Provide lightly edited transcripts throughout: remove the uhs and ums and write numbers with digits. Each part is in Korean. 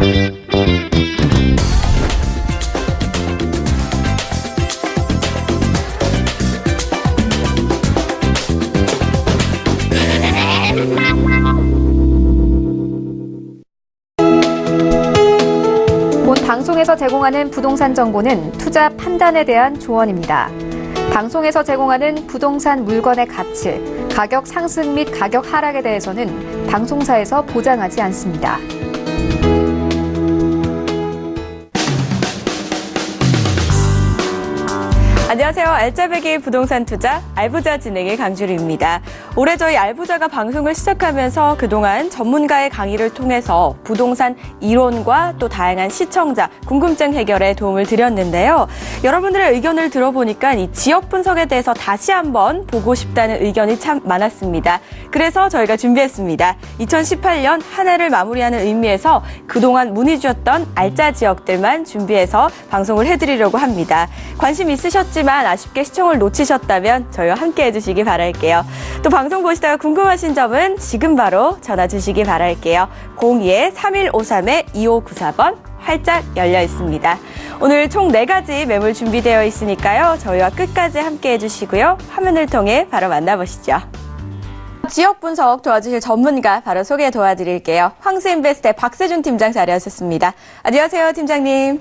본 방송에서 제공하는 부동산 정보는 투자 판단에 대한 조언입니다. 방송에서 제공하는 부동산 물건의 가치, 가격 상승 및 가격 하락에 대해서는 방송사에서 보장하지 않습니다. 안녕하세요. 알짜배기 부동산 투자 알부자 진행의 강주리입니다. 올해 저희 알부자가 방송을 시작하면서 그동안 전문가의 강의를 통해서 부동산 이론과 또 다양한 시청자 궁금증 해결에 도움을 드렸는데요. 여러분들의 의견을 들어보니까 이 지역 분석에 대해서 다시 한번 보고 싶다는 의견이 참 많았습니다. 그래서 저희가 준비했습니다. 2018년 한 해를 마무리하는 의미에서 그동안 문의 주셨던 알짜 지역들만 준비해서 방송을 해드리려고 합니다. 관심 있으셨지만 아쉽게 시청을 놓치셨다면 저희와 함께 해주시기 바랄게요. 또 방송 보시다가 궁금하신 점은 지금 바로 전화 주시기 바랄게요. 02-3153-2594번 활짝 열려 있습니다. 오늘 총 4가지 매물 준비되어 있으니까요. 저희와 끝까지 함께 해주시고요. 화면을 통해 바로 만나보시죠. 지역 분석 도와주실 전문가 바로 소개 도와드릴게요. 황스인베스트의 박세준 팀장 자리하셨습니다. 안녕하세요, 팀장님.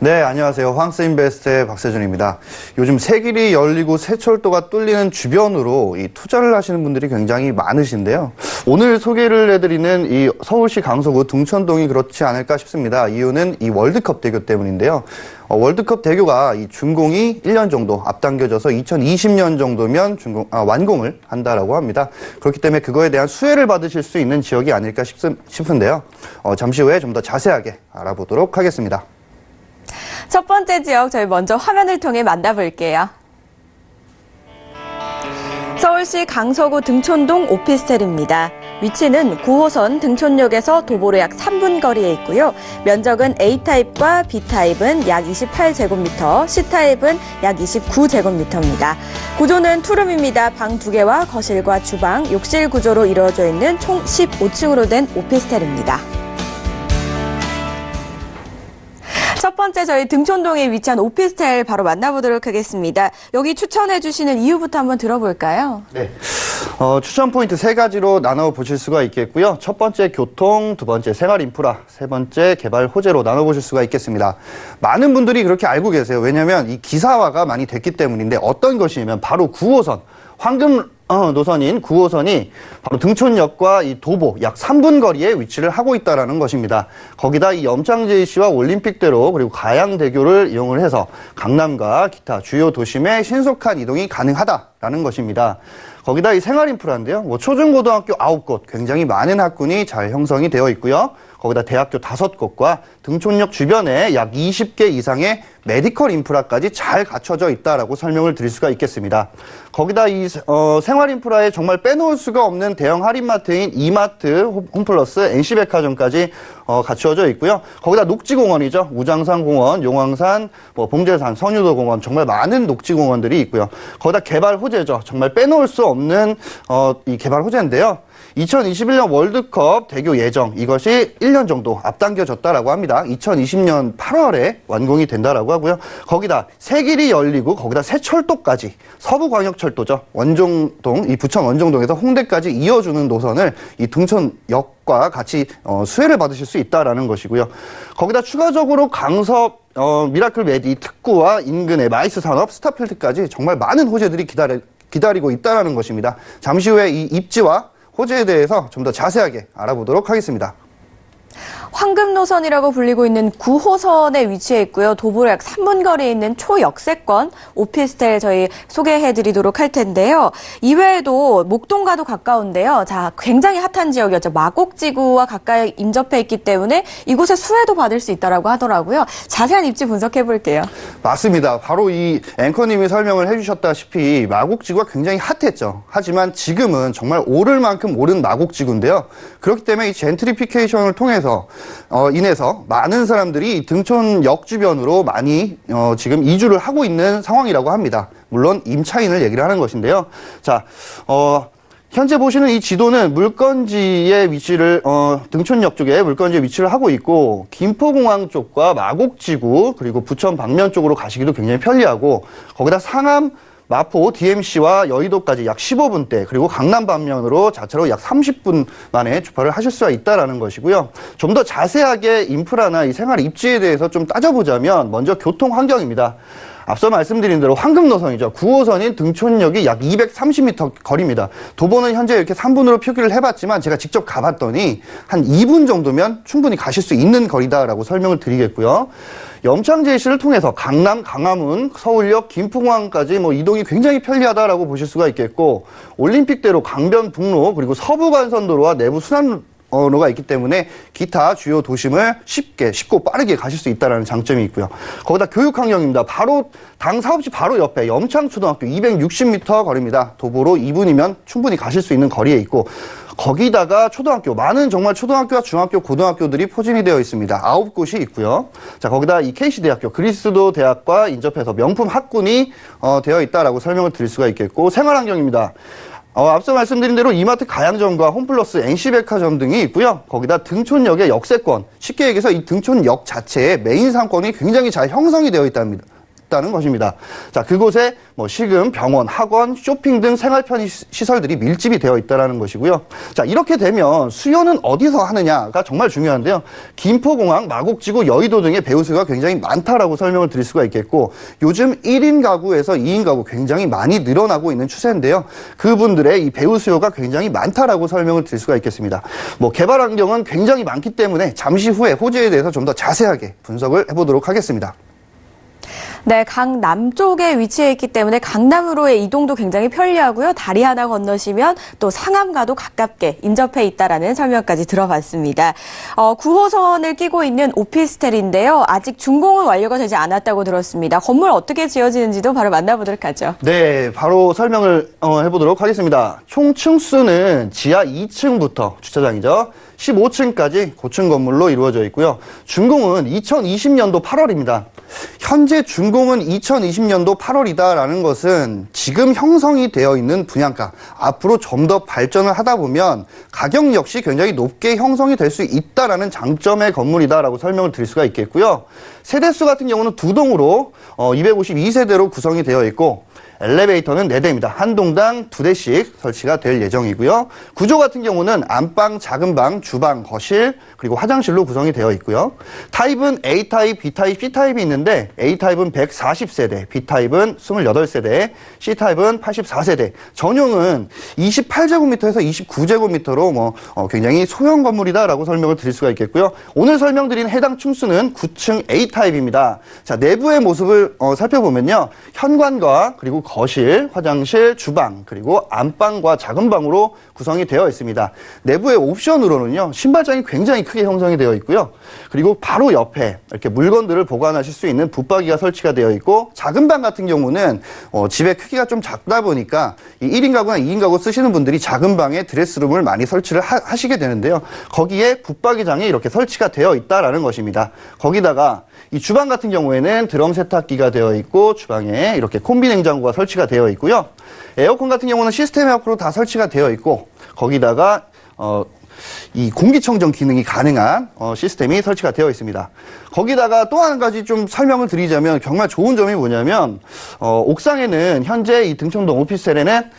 네, 안녕하세요. 황스인베스트의 박세준입니다. 요즘 새길이 열리고 새철도가 뚫리는 주변으로 이 투자를 하시는 분들이 굉장히 많으신데요. 오늘 소개를 해드리는 이 서울시 강서구 등촌동이 그렇지 않을까 싶습니다. 이유는 이 월드컵 대교 때문인데요. 월드컵 대교가 이 준공이 1년 정도 앞당겨져서 2020년 정도면 완공을 한다라고 합니다. 그렇기 때문에 그거에 대한 수혜를 받으실 수 있는 지역이 아닐까 싶은데요. 잠시 후에 좀 더 자세하게 알아보도록 하겠습니다. 첫 번째 지역 저희 먼저 화면을 통해 만나볼게요. 서울시 강서구 등촌동 오피스텔입니다. 위치는 9호선 등촌역에서 도보로 약 3분 거리에 있고요. 면적은 A타입과 B타입은 약 28제곱미터, C타입은 약 29제곱미터입니다. 구조는 투룸입니다. 방 2개와 거실과 주방, 욕실 구조로 이루어져 있는 총 15층으로 된 오피스텔입니다. 첫 번째 저희 등촌동에 위치한 오피스텔 바로 만나보도록 하겠습니다. 여기 추천해 주시는 이유부터 한번 들어볼까요? 네. 추천 포인트 3가지로 나눠보실 수가 있겠고요. 첫 번째 교통, 두 번째 생활 인프라, 세 번째 개발 호재로 나눠보실 수가 있겠습니다. 많은 분들이 그렇게 알고 계세요. 왜냐하면 이 기사화가 많이 됐기 때문인데 어떤 것이냐면 바로 9호선, 황금 노선인 9호선이 바로 등촌역과 이 도보 약 3분 거리에 위치를 하고 있다는 것입니다. 거기다 이 염창제이시와 올림픽대로 그리고 가양대교를 이용을 해서 강남과 기타 주요 도심에 신속한 이동이 가능하다라는 것입니다. 거기다 이 생활 인프라인데요. 초중고등학교 9곳, 굉장히 많은 학군이 잘 형성이 되어 있고요. 거기다 대학교 5곳과 등촌역 주변에 약 20개 이상의 메디컬 인프라까지 잘 갖춰져 있다라고 설명을 드릴 수가 있겠습니다. 거기다 이 생활 인프라에 정말 빼놓을 수가 없는 대형 할인마트인 이마트, 홈플러스, NC백화점까지 갖추어져 있고요. 거기다 녹지공원이죠. 우장산공원, 용왕산, 봉제산, 선유도공원, 정말 많은 녹지공원들이 있고요. 거기다 개발 호재죠. 정말 빼놓을 수 없는 이 개발 호재인데요. 2021년 월드컵 대교 예정, 이것이 1년 정도 앞당겨졌다라고 합니다. 2020년 8월에 완공이 된다라고 하고요. 거기다 새길이 열리고 거기다 새철도까지 서부광역철도죠. 원종동, 이 부천 원종동에서 홍대까지 이어주는 노선을 이 등촌역과 같이 수혜를 받으실 수 있다라는 것이고요. 거기다 추가적으로 강서 미라클 메디 특구와 인근의 마이스 산업, 스타필드까지 정말 많은 호재들이 기다리고 있다라는 것입니다. 잠시 후에 이 입지와 호재에 대해서 좀 더 자세하게 알아보도록 하겠습니다. 황금 노선이라고 불리고 있는 9호선에 위치해 있고요. 도보로 약 3분 거리에 있는 초역세권 오피스텔 저희 소개해드리도록 할 텐데요. 이외에도 목동과도 가까운데요. 자, 굉장히 핫한 지역이었죠. 마곡지구와 가까이 인접해 있기 때문에 이곳에 수혜도 받을 수 있다고 하더라고요. 자세한 입지 분석해 볼게요. 맞습니다. 바로 이 앵커님이 설명을 해주셨다시피 마곡지구가 굉장히 핫했죠. 하지만 지금은 정말 오를 만큼 오른 마곡지구인데요. 그렇기 때문에 이 젠트리피케이션을 통해서 인해서 많은 사람들이 등촌역 주변으로 많이 지금 이주를 하고 있는 상황이라고 합니다. 물론 임차인을 얘기를 하는 것인데요. 자, 현재 보시는 이 지도는 물건지의 위치를 등촌역 쪽에 물건지에 위치를 하고 있고 김포공항 쪽과 마곡지구 그리고 부천 방면 쪽으로 가시기도 굉장히 편리하고 거기다 상암 마포, DMC와 여의도까지 약 15분대 그리고 강남 방면으로 자차로 약 30분 만에 주파를 하실 수가 있다는 것이고요. 좀 더 자세하게 인프라나 이 생활 입지에 대해서 좀 따져보자면 먼저 교통 환경입니다. 앞서 말씀드린 대로 황금 노선이죠. 9호선인 등촌역이 약 230m 거리입니다. 도보는 현재 이렇게 3분으로 표기를 해봤지만 제가 직접 가봤더니 한 2분 정도면 충분히 가실 수 있는 거리다라고 설명을 드리겠고요. 염창 제시를 통해서 강남, 강화문, 서울역, 김포공항까지 이동이 굉장히 편리하다라고 보실 수가 있겠고 올림픽대로 강변북로 그리고 서부간선도로와 내부 순환로가 있기 때문에 기타 주요 도심을 쉽고 빠르게 가실 수 있다는 장점이 있고요. 거기다 교육 환경입니다. 바로 당 사업지 바로 옆에 염창초등학교 260m 거리입니다. 도보로 2분이면 충분히 가실 수 있는 거리에 있고 거기다가 초등학교, 많은 정말 초등학교와 중학교, 고등학교들이 포진이 되어 있습니다. 9곳이 있고요. 자, 거기다 이 KC대학교, 그리스도 대학과 인접해서 명품 학군이 되어 있다라고 설명을 드릴 수가 있겠고 생활환경입니다. 앞서 말씀드린 대로 이마트 가양점과 홈플러스, NC백화점 등이 있고요. 거기다 등촌역의 역세권, 쉽게 얘기해서 이 등촌역 자체의 메인 상권이 굉장히 잘 형성이 되어 있다는 것입니다. 자, 그곳에 식음, 병원, 학원, 쇼핑 등 생활 편의 시설들이 밀집이 되어 있다는 것이고요. 자, 이렇게 되면 수요는 어디서 하느냐가 정말 중요한데요. 김포공항, 마곡지구, 여의도 등의 배우 수가 굉장히 많다라고 설명을 드릴 수가 있겠고 요즘 1인 가구에서 2인 가구 굉장히 많이 늘어나고 있는 추세인데요. 그분들의 이 배우 수요가 굉장히 많다라고 설명을 드릴 수가 있겠습니다. 개발 환경은 굉장히 많기 때문에 잠시 후에 호재에 대해서 좀 더 자세하게 분석을 해보도록 하겠습니다. 네, 강남 쪽에 위치해 있기 때문에 강남으로의 이동도 굉장히 편리하고요. 다리 하나 건너시면 또 상암과도 가깝게 인접해 있다라는 설명까지 들어봤습니다. 9호선을 끼고 있는 오피스텔인데요. 아직 준공은 완료가 되지 않았다고 들었습니다. 건물 어떻게 지어지는지도 바로 만나보도록 하죠. 네, 바로 설명을 해보도록 하겠습니다. 총 층수는 지하 2층부터 주차장이죠. 15층까지 고층 건물로 이루어져 있고요. 준공은 2020년도 8월입니다. 현재 준공은 2020년도 8월이다라는 것은 지금 형성이 되어 있는 분양가, 앞으로 좀 더 발전을 하다 보면 가격 역시 굉장히 높게 형성이 될 수 있다라는 장점의 건물이다라고 설명을 드릴 수가 있겠고요. 세대수 같은 경우는 두 동으로 252세대로 구성이 되어 있고 엘리베이터는 4대입니다. 한 동당 2대씩 설치가 될 예정이고요. 구조 같은 경우는 안방, 작은 방, 주방, 거실, 그리고 화장실로 구성이 되어 있고요. 타입은 A타입, B타입, C타입이 있는데 A타입은 140세대, B타입은 28세대, C타입은 84세대. 전용은 28제곱미터에서 29제곱미터로 굉장히 소형 건물이다라고 설명을 드릴 수가 있겠고요. 오늘 설명드린 해당 층수는 9층 A타입입니다. 자, 내부의 모습을 살펴보면요. 현관과 그리고 거실, 화장실, 주방, 그리고 안방과 작은 방으로 구성이 되어 있습니다. 내부의 옵션으로는요, 신발장이 굉장히 크게 형성이 되어 있고요. 그리고 바로 옆에 이렇게 물건들을 보관하실 수 있는 붙박이가 설치가 되어 있고, 작은 방 같은 경우는 집의 크기가 좀 작다 보니까 이 1인 가구나 2인 가구 쓰시는 분들이 작은 방에 드레스룸을 많이 설치를 하시게 되는데요. 거기에 붙박이장이 이렇게 설치가 되어 있다라는 것입니다. 거기다가 이 주방 같은 경우에는 드럼 세탁기가 되어 있고 주방에 이렇게 콤비 냉장고가 설치가 되어 있고요. 에어컨 같은 경우는 시스템 에어컨으로 다 설치가 되어 있고 거기다가 이 공기청정 기능이 가능한 시스템이 설치가 되어 있습니다. 거기다가 또 한 가지 좀 설명을 드리자면 정말 좋은 점이 뭐냐면 옥상에는 현재 이 등촌동 오피스텔에는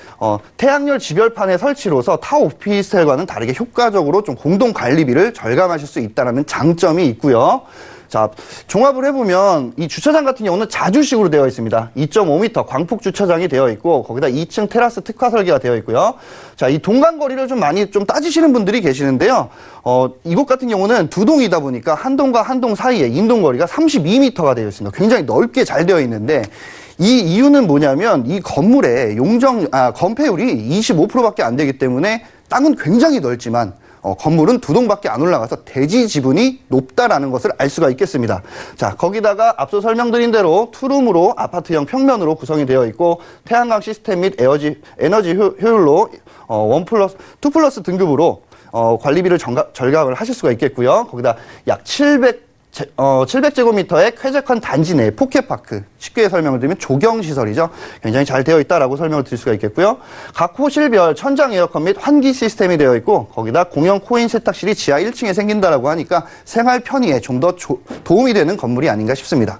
태양열 지별판의 설치로서 타 오피스텔과는 다르게 효과적으로 좀 공동 관리비를 절감하실 수 있다는 장점이 있고요. 자, 종합을 해보면 이 주차장 같은 경우는 자주식으로 되어 있습니다. 2.5m 광폭 주차장이 되어 있고 거기다 2층 테라스 특화 설계가 되어 있고요. 자, 이 동간 거리를 좀 많이 좀 따지시는 분들이 계시는데요. 이곳 같은 경우는 두 동이다 보니까 한 동과 한 동 사이에 인동 거리가 32m가 되어 있습니다. 굉장히 넓게 잘 되어 있는데 이 이유는 뭐냐면 이 건물의 건폐율이 25%밖에 안 되기 때문에 땅은 굉장히 넓지만 건물은 두 동밖에 안 올라가서 대지 지분이 높다라는 것을 알 수가 있겠습니다. 자, 거기다가 앞서 설명드린 대로 투룸으로 아파트형 평면으로 구성이 되어 있고 태양광 시스템 및 에너지 효율로 2플러스 등급으로 관리비를 절감을 하실 수가 있겠고요. 거기다 약 700제곱미터의 쾌적한 단지 내 포켓파크, 쉽게 설명을 드리면 조경시설이죠. 굉장히 잘 되어 있다라고 설명을 드릴 수가 있겠고요. 각 호실별 천장 에어컨 및 환기 시스템이 되어 있고 거기다 공용 코인 세탁실이 지하 1층에 생긴다라고 하니까 생활 편의에 좀 더 도움이 되는 건물이 아닌가 싶습니다.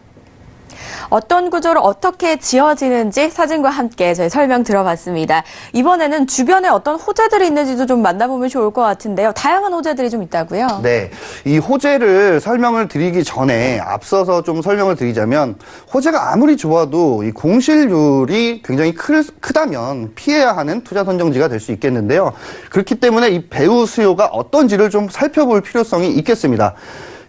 어떤 구조로 어떻게 지어지는지 사진과 함께 저희 설명 들어봤습니다. 이번에는 주변에 어떤 호재들이 있는지도 좀 만나보면 좋을 것 같은데요. 다양한 호재들이 좀 있다고요? 네. 이 호재를 설명을 드리기 전에 앞서서 좀 설명을 드리자면 호재가 아무리 좋아도 이 공실률이 굉장히 크다면 피해야 하는 투자 선정지가 될 수 있겠는데요. 그렇기 때문에 이 배후 수요가 어떤지를 좀 살펴볼 필요성이 있겠습니다.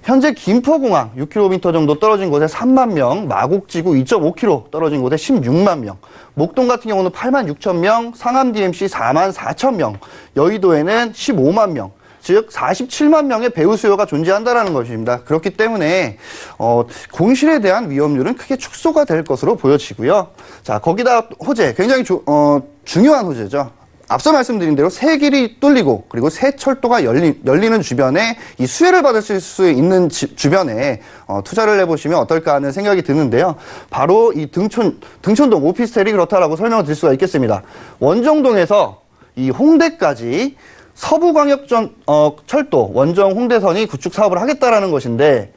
현재 김포공항 6km 정도 떨어진 곳에 3만 명, 마곡지구 2.5km 떨어진 곳에 16만 명, 목동 같은 경우는 8만 6천 명, 상암 DMC 4만 4천 명, 여의도에는 15만 명, 즉 47만 명의 배후 수요가 존재한다는 것입니다. 그렇기 때문에 공실에 대한 위험률은 크게 축소가 될 것으로 보여지고요. 자, 거기다 호재, 굉장히 중요한 호재죠. 앞서 말씀드린 대로 새 길이 뚫리고 그리고 새 철도가 열리는 주변에 이 수혜를 받을 수 있는 주변에 투자를 해보시면 어떨까 하는 생각이 드는데요. 바로 이 등촌동 오피스텔이 그렇다라고 설명을 드릴 수가 있겠습니다. 원정동에서 이 홍대까지 서부광역철도 원정 홍대선이 구축 사업을 하겠다라는 것인데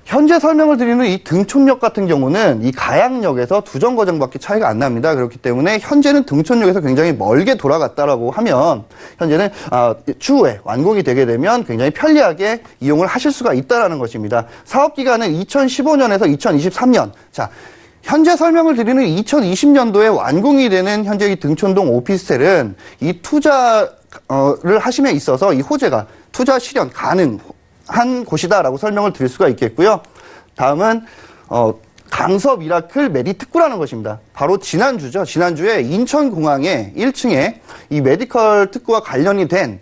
현재 설명을 드리는 이 등촌역 같은 경우는 이 가양역에서 두 정거장밖에 차이가 안 납니다. 그렇기 때문에 현재는 등촌역에서 굉장히 멀게 돌아갔다라고 하면 현재는 추후에 완공이 되게 되면 굉장히 편리하게 이용을 하실 수가 있다라는 것입니다. 사업 기간은 2015년에서 2023년. 자, 현재 설명을 드리는 2020년도에 완공이 되는 현재 이 등촌동 오피스텔은 이 투자를 하심에 있어서 이 호재가 투자 실현 가능 한 곳이다라고 설명을 드릴 수가 있겠고요. 다음은 강서 미라클 메디 특구라는 것입니다. 바로 지난주죠. 지난주에 인천공항에 1층에 이 메디컬 특구와 관련이 된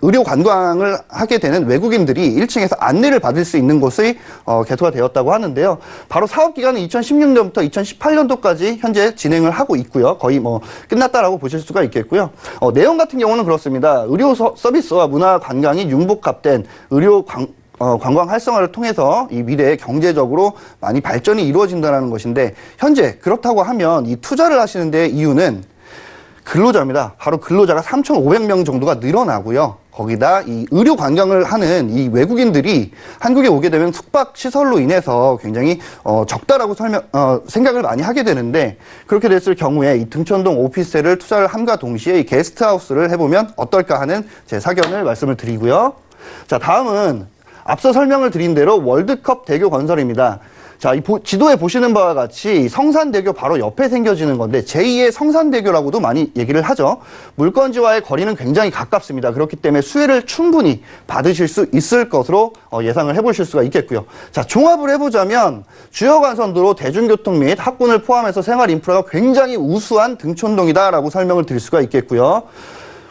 의료 관광을 하게 되는 외국인들이 1층에서 안내를 받을 수 있는 곳이 개소가 되었다고 하는데요. 바로 사업 기간은 2016년부터 2018년도까지 현재 진행을 하고 있고요. 거의 끝났다라고 보실 수가 있겠고요. 내용 같은 경우는 그렇습니다. 의료 서비스와 문화 관광이 융복합된 의료 관광 활성화를 통해서 이 미래에 경제적으로 많이 발전이 이루어진다는 것인데 현재 그렇다고 하면 이 투자를 하시는 데 이유는 근로자입니다. 바로 근로자가 3,500명 정도가 늘어나고요. 거기다 이 의료 관광을 하는 이 외국인들이 한국에 오게 되면 숙박 시설로 인해서 굉장히 적다라고 생각을 많이 하게 되는데 그렇게 됐을 경우에 이 등촌동 오피스텔을 투자를 함과 동시에 이 게스트하우스를 해보면 어떨까 하는 제 사견을 말씀을 드리고요. 자, 다음은 앞서 설명을 드린 대로 월드컵 대교 건설입니다. 자, 이 지도에 보시는 바와 같이 성산대교 바로 옆에 생겨지는 건데 제2의 성산대교라고도 많이 얘기를 하죠. 물건지와의 거리는 굉장히 가깝습니다. 그렇기 때문에 수혜를 충분히 받으실 수 있을 것으로 예상을 해보실 수가 있겠고요. 자, 종합을 해보자면 주요 간선도로 대중교통 및 학군을 포함해서 생활 인프라가 굉장히 우수한 등촌동이다라고 설명을 드릴 수가 있겠고요.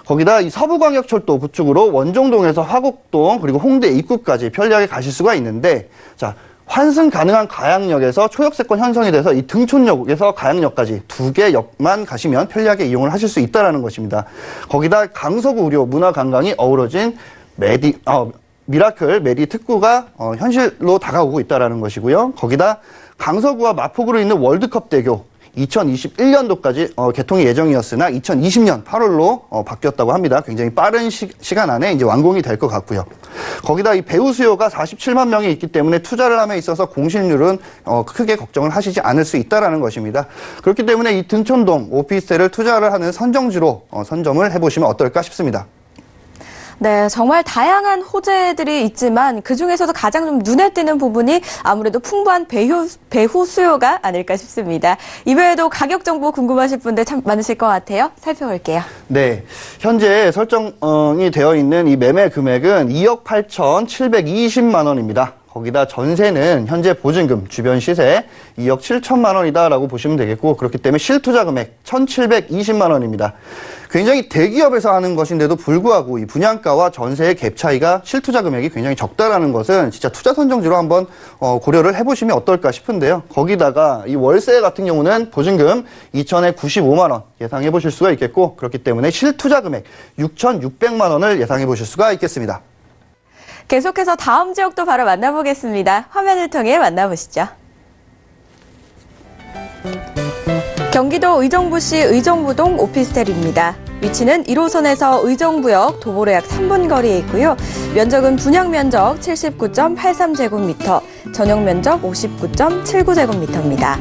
거기다 이 서부광역철도 구축으로 원정동에서 화곡동 그리고 홍대 입구까지 편리하게 가실 수가 있는데 자, 환승 가능한 가양역에서 초역세권 형성이 돼서 이 등촌역에서 가양역까지 두 개 역만 가시면 편리하게 이용을 하실 수 있다는 것입니다. 거기다 강서구 의료 문화관광이 어우러진 미라클 메디 특구가 현실로 다가오고 있다는 것이고요. 거기다 강서구와 마포구로 있는 월드컵 대교 2021년도까지 개통이 예정이었으나 2020년 8월로 바뀌었다고 합니다. 굉장히 빠른 시간 안에 이제 완공이 될 것 같고요. 거기다 이 배후 수요가 47만 명이 있기 때문에 투자를 함에 있어서 공실률은 크게 걱정을 하시지 않을 수 있다라는 것입니다. 그렇기 때문에 이 등촌동 오피스텔을 투자를 하는 선정지로 선점을 해보시면 어떨까 싶습니다. 네, 정말 다양한 호재들이 있지만 그중에서도 가장 좀 눈에 띄는 부분이 아무래도 풍부한 배후 수요가 아닐까 싶습니다. 이외에도 가격 정보 궁금하실 분들 참 많으실 것 같아요. 살펴볼게요. 네, 현재 설정이 되어 있는 이 매매 금액은 2억 8,720만 원입니다. 거기다 전세는 현재 보증금, 주변 시세 2억 7천만 원이다라고 보시면 되겠고 그렇기 때문에 실투자 금액 1,720만 원입니다. 굉장히 대기업에서 하는 것인데도 불구하고 이 분양가와 전세의 갭 차이가 실투자 금액이 굉장히 적다라는 것은 진짜 투자 선정지로 한번 고려를 해보시면 어떨까 싶은데요. 거기다가 이 월세 같은 경우는 보증금 2천에 95만 원 예상해 보실 수가 있겠고 그렇기 때문에 실투자 금액 6,600만 원을 예상해 보실 수가 있겠습니다. 계속해서 다음 지역도 바로 만나보겠습니다. 화면을 통해 만나보시죠. 경기도 의정부시 의정부동 오피스텔입니다. 위치는 1호선에서 의정부역 도보로 약 3분 거리에 있고요. 면적은 분양 면적 79.83제곱미터, 전용 면적 59.79제곱미터입니다.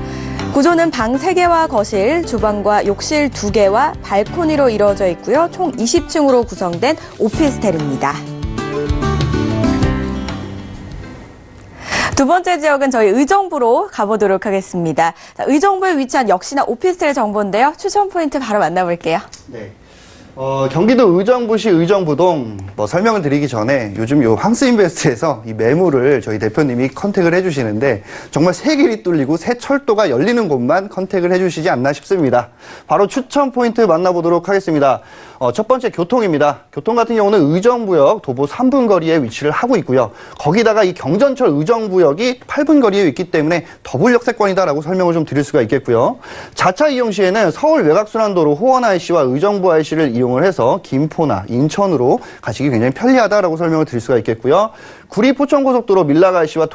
구조는 방 3개와 거실, 주방과 욕실 2개와 발코니로 이루어져 있고요. 총 20층으로 구성된 오피스텔입니다. 두 번째 지역은 저희 의정부로 가보도록 하겠습니다. 자, 의정부에 위치한 역시나 오피스텔 정보인데요. 추천 포인트 바로 만나볼게요. 네. 경기도 의정부시 의정부동 설명을 드리기 전에 요즘 요 황스인베스트에서 이 매물을 저희 대표님이 컨택을 해주시는데 정말 새 길이 뚫리고 새 철도가 열리는 곳만 컨택을 해주시지 않나 싶습니다. 바로 추천 포인트 만나보도록 하겠습니다. 첫 번째 교통입니다. 교통 같은 경우는 의정부역 도보 3분 거리에 위치를 하고 있고요. 거기다가 이 경전철 의정부역이 8분 거리에 있기 때문에 더블 역세권이다라고 설명을 좀 드릴 수가 있겠고요. 자차 이용 시에는 서울 외곽순환도로 호원 IC와 의정부 IC를 이용을 해서 김포나 인천으로 가시기 굉장히 편리하다라고 설명을 드릴 수가 있겠고요. 구리 포천고속도로 밀락 IC와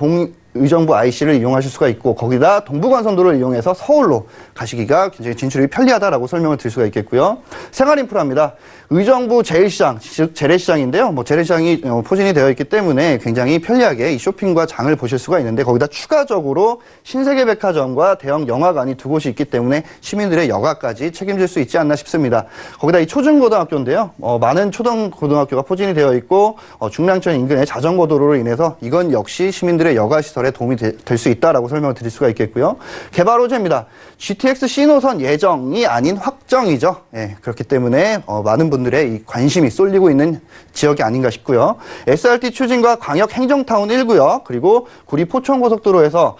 의정부 IC를 이용하실 수가 있고 거기다 동부간선도로를 이용해서 서울로 가시기가 굉장히 진출이 편리하다라고 설명을 드릴 수가 있겠고요. 생활인프라입니다. 의정부 제1시장, 즉 재래시장인데요. 재래시장이 포진이 되어 있기 때문에 굉장히 편리하게 이 쇼핑과 장을 보실 수가 있는데 거기다 추가적으로 신세계백화점과 대형 영화관이 두 곳이 있기 때문에 시민들의 여가까지 책임질 수 있지 않나 싶습니다. 거기다 이 초중고등학교인데요. 많은 초등고등학교가 포진이 되어 있고 중랑천 인근의 자전거 도로로 인해서 이건 역시 시민들의 여가시설 도움이 될 수 있다라고 설명을 드릴 수가 있겠고요. 개발 호재입니다. GTX 신호선 예정이 아닌 확정이죠. 예, 그렇기 때문에 많은 분들의 이 관심이 쏠리고 있는 지역이 아닌가 싶고요. SRT 추진과 광역 행정타운 1구역 그리고 구리 포천고속도로에서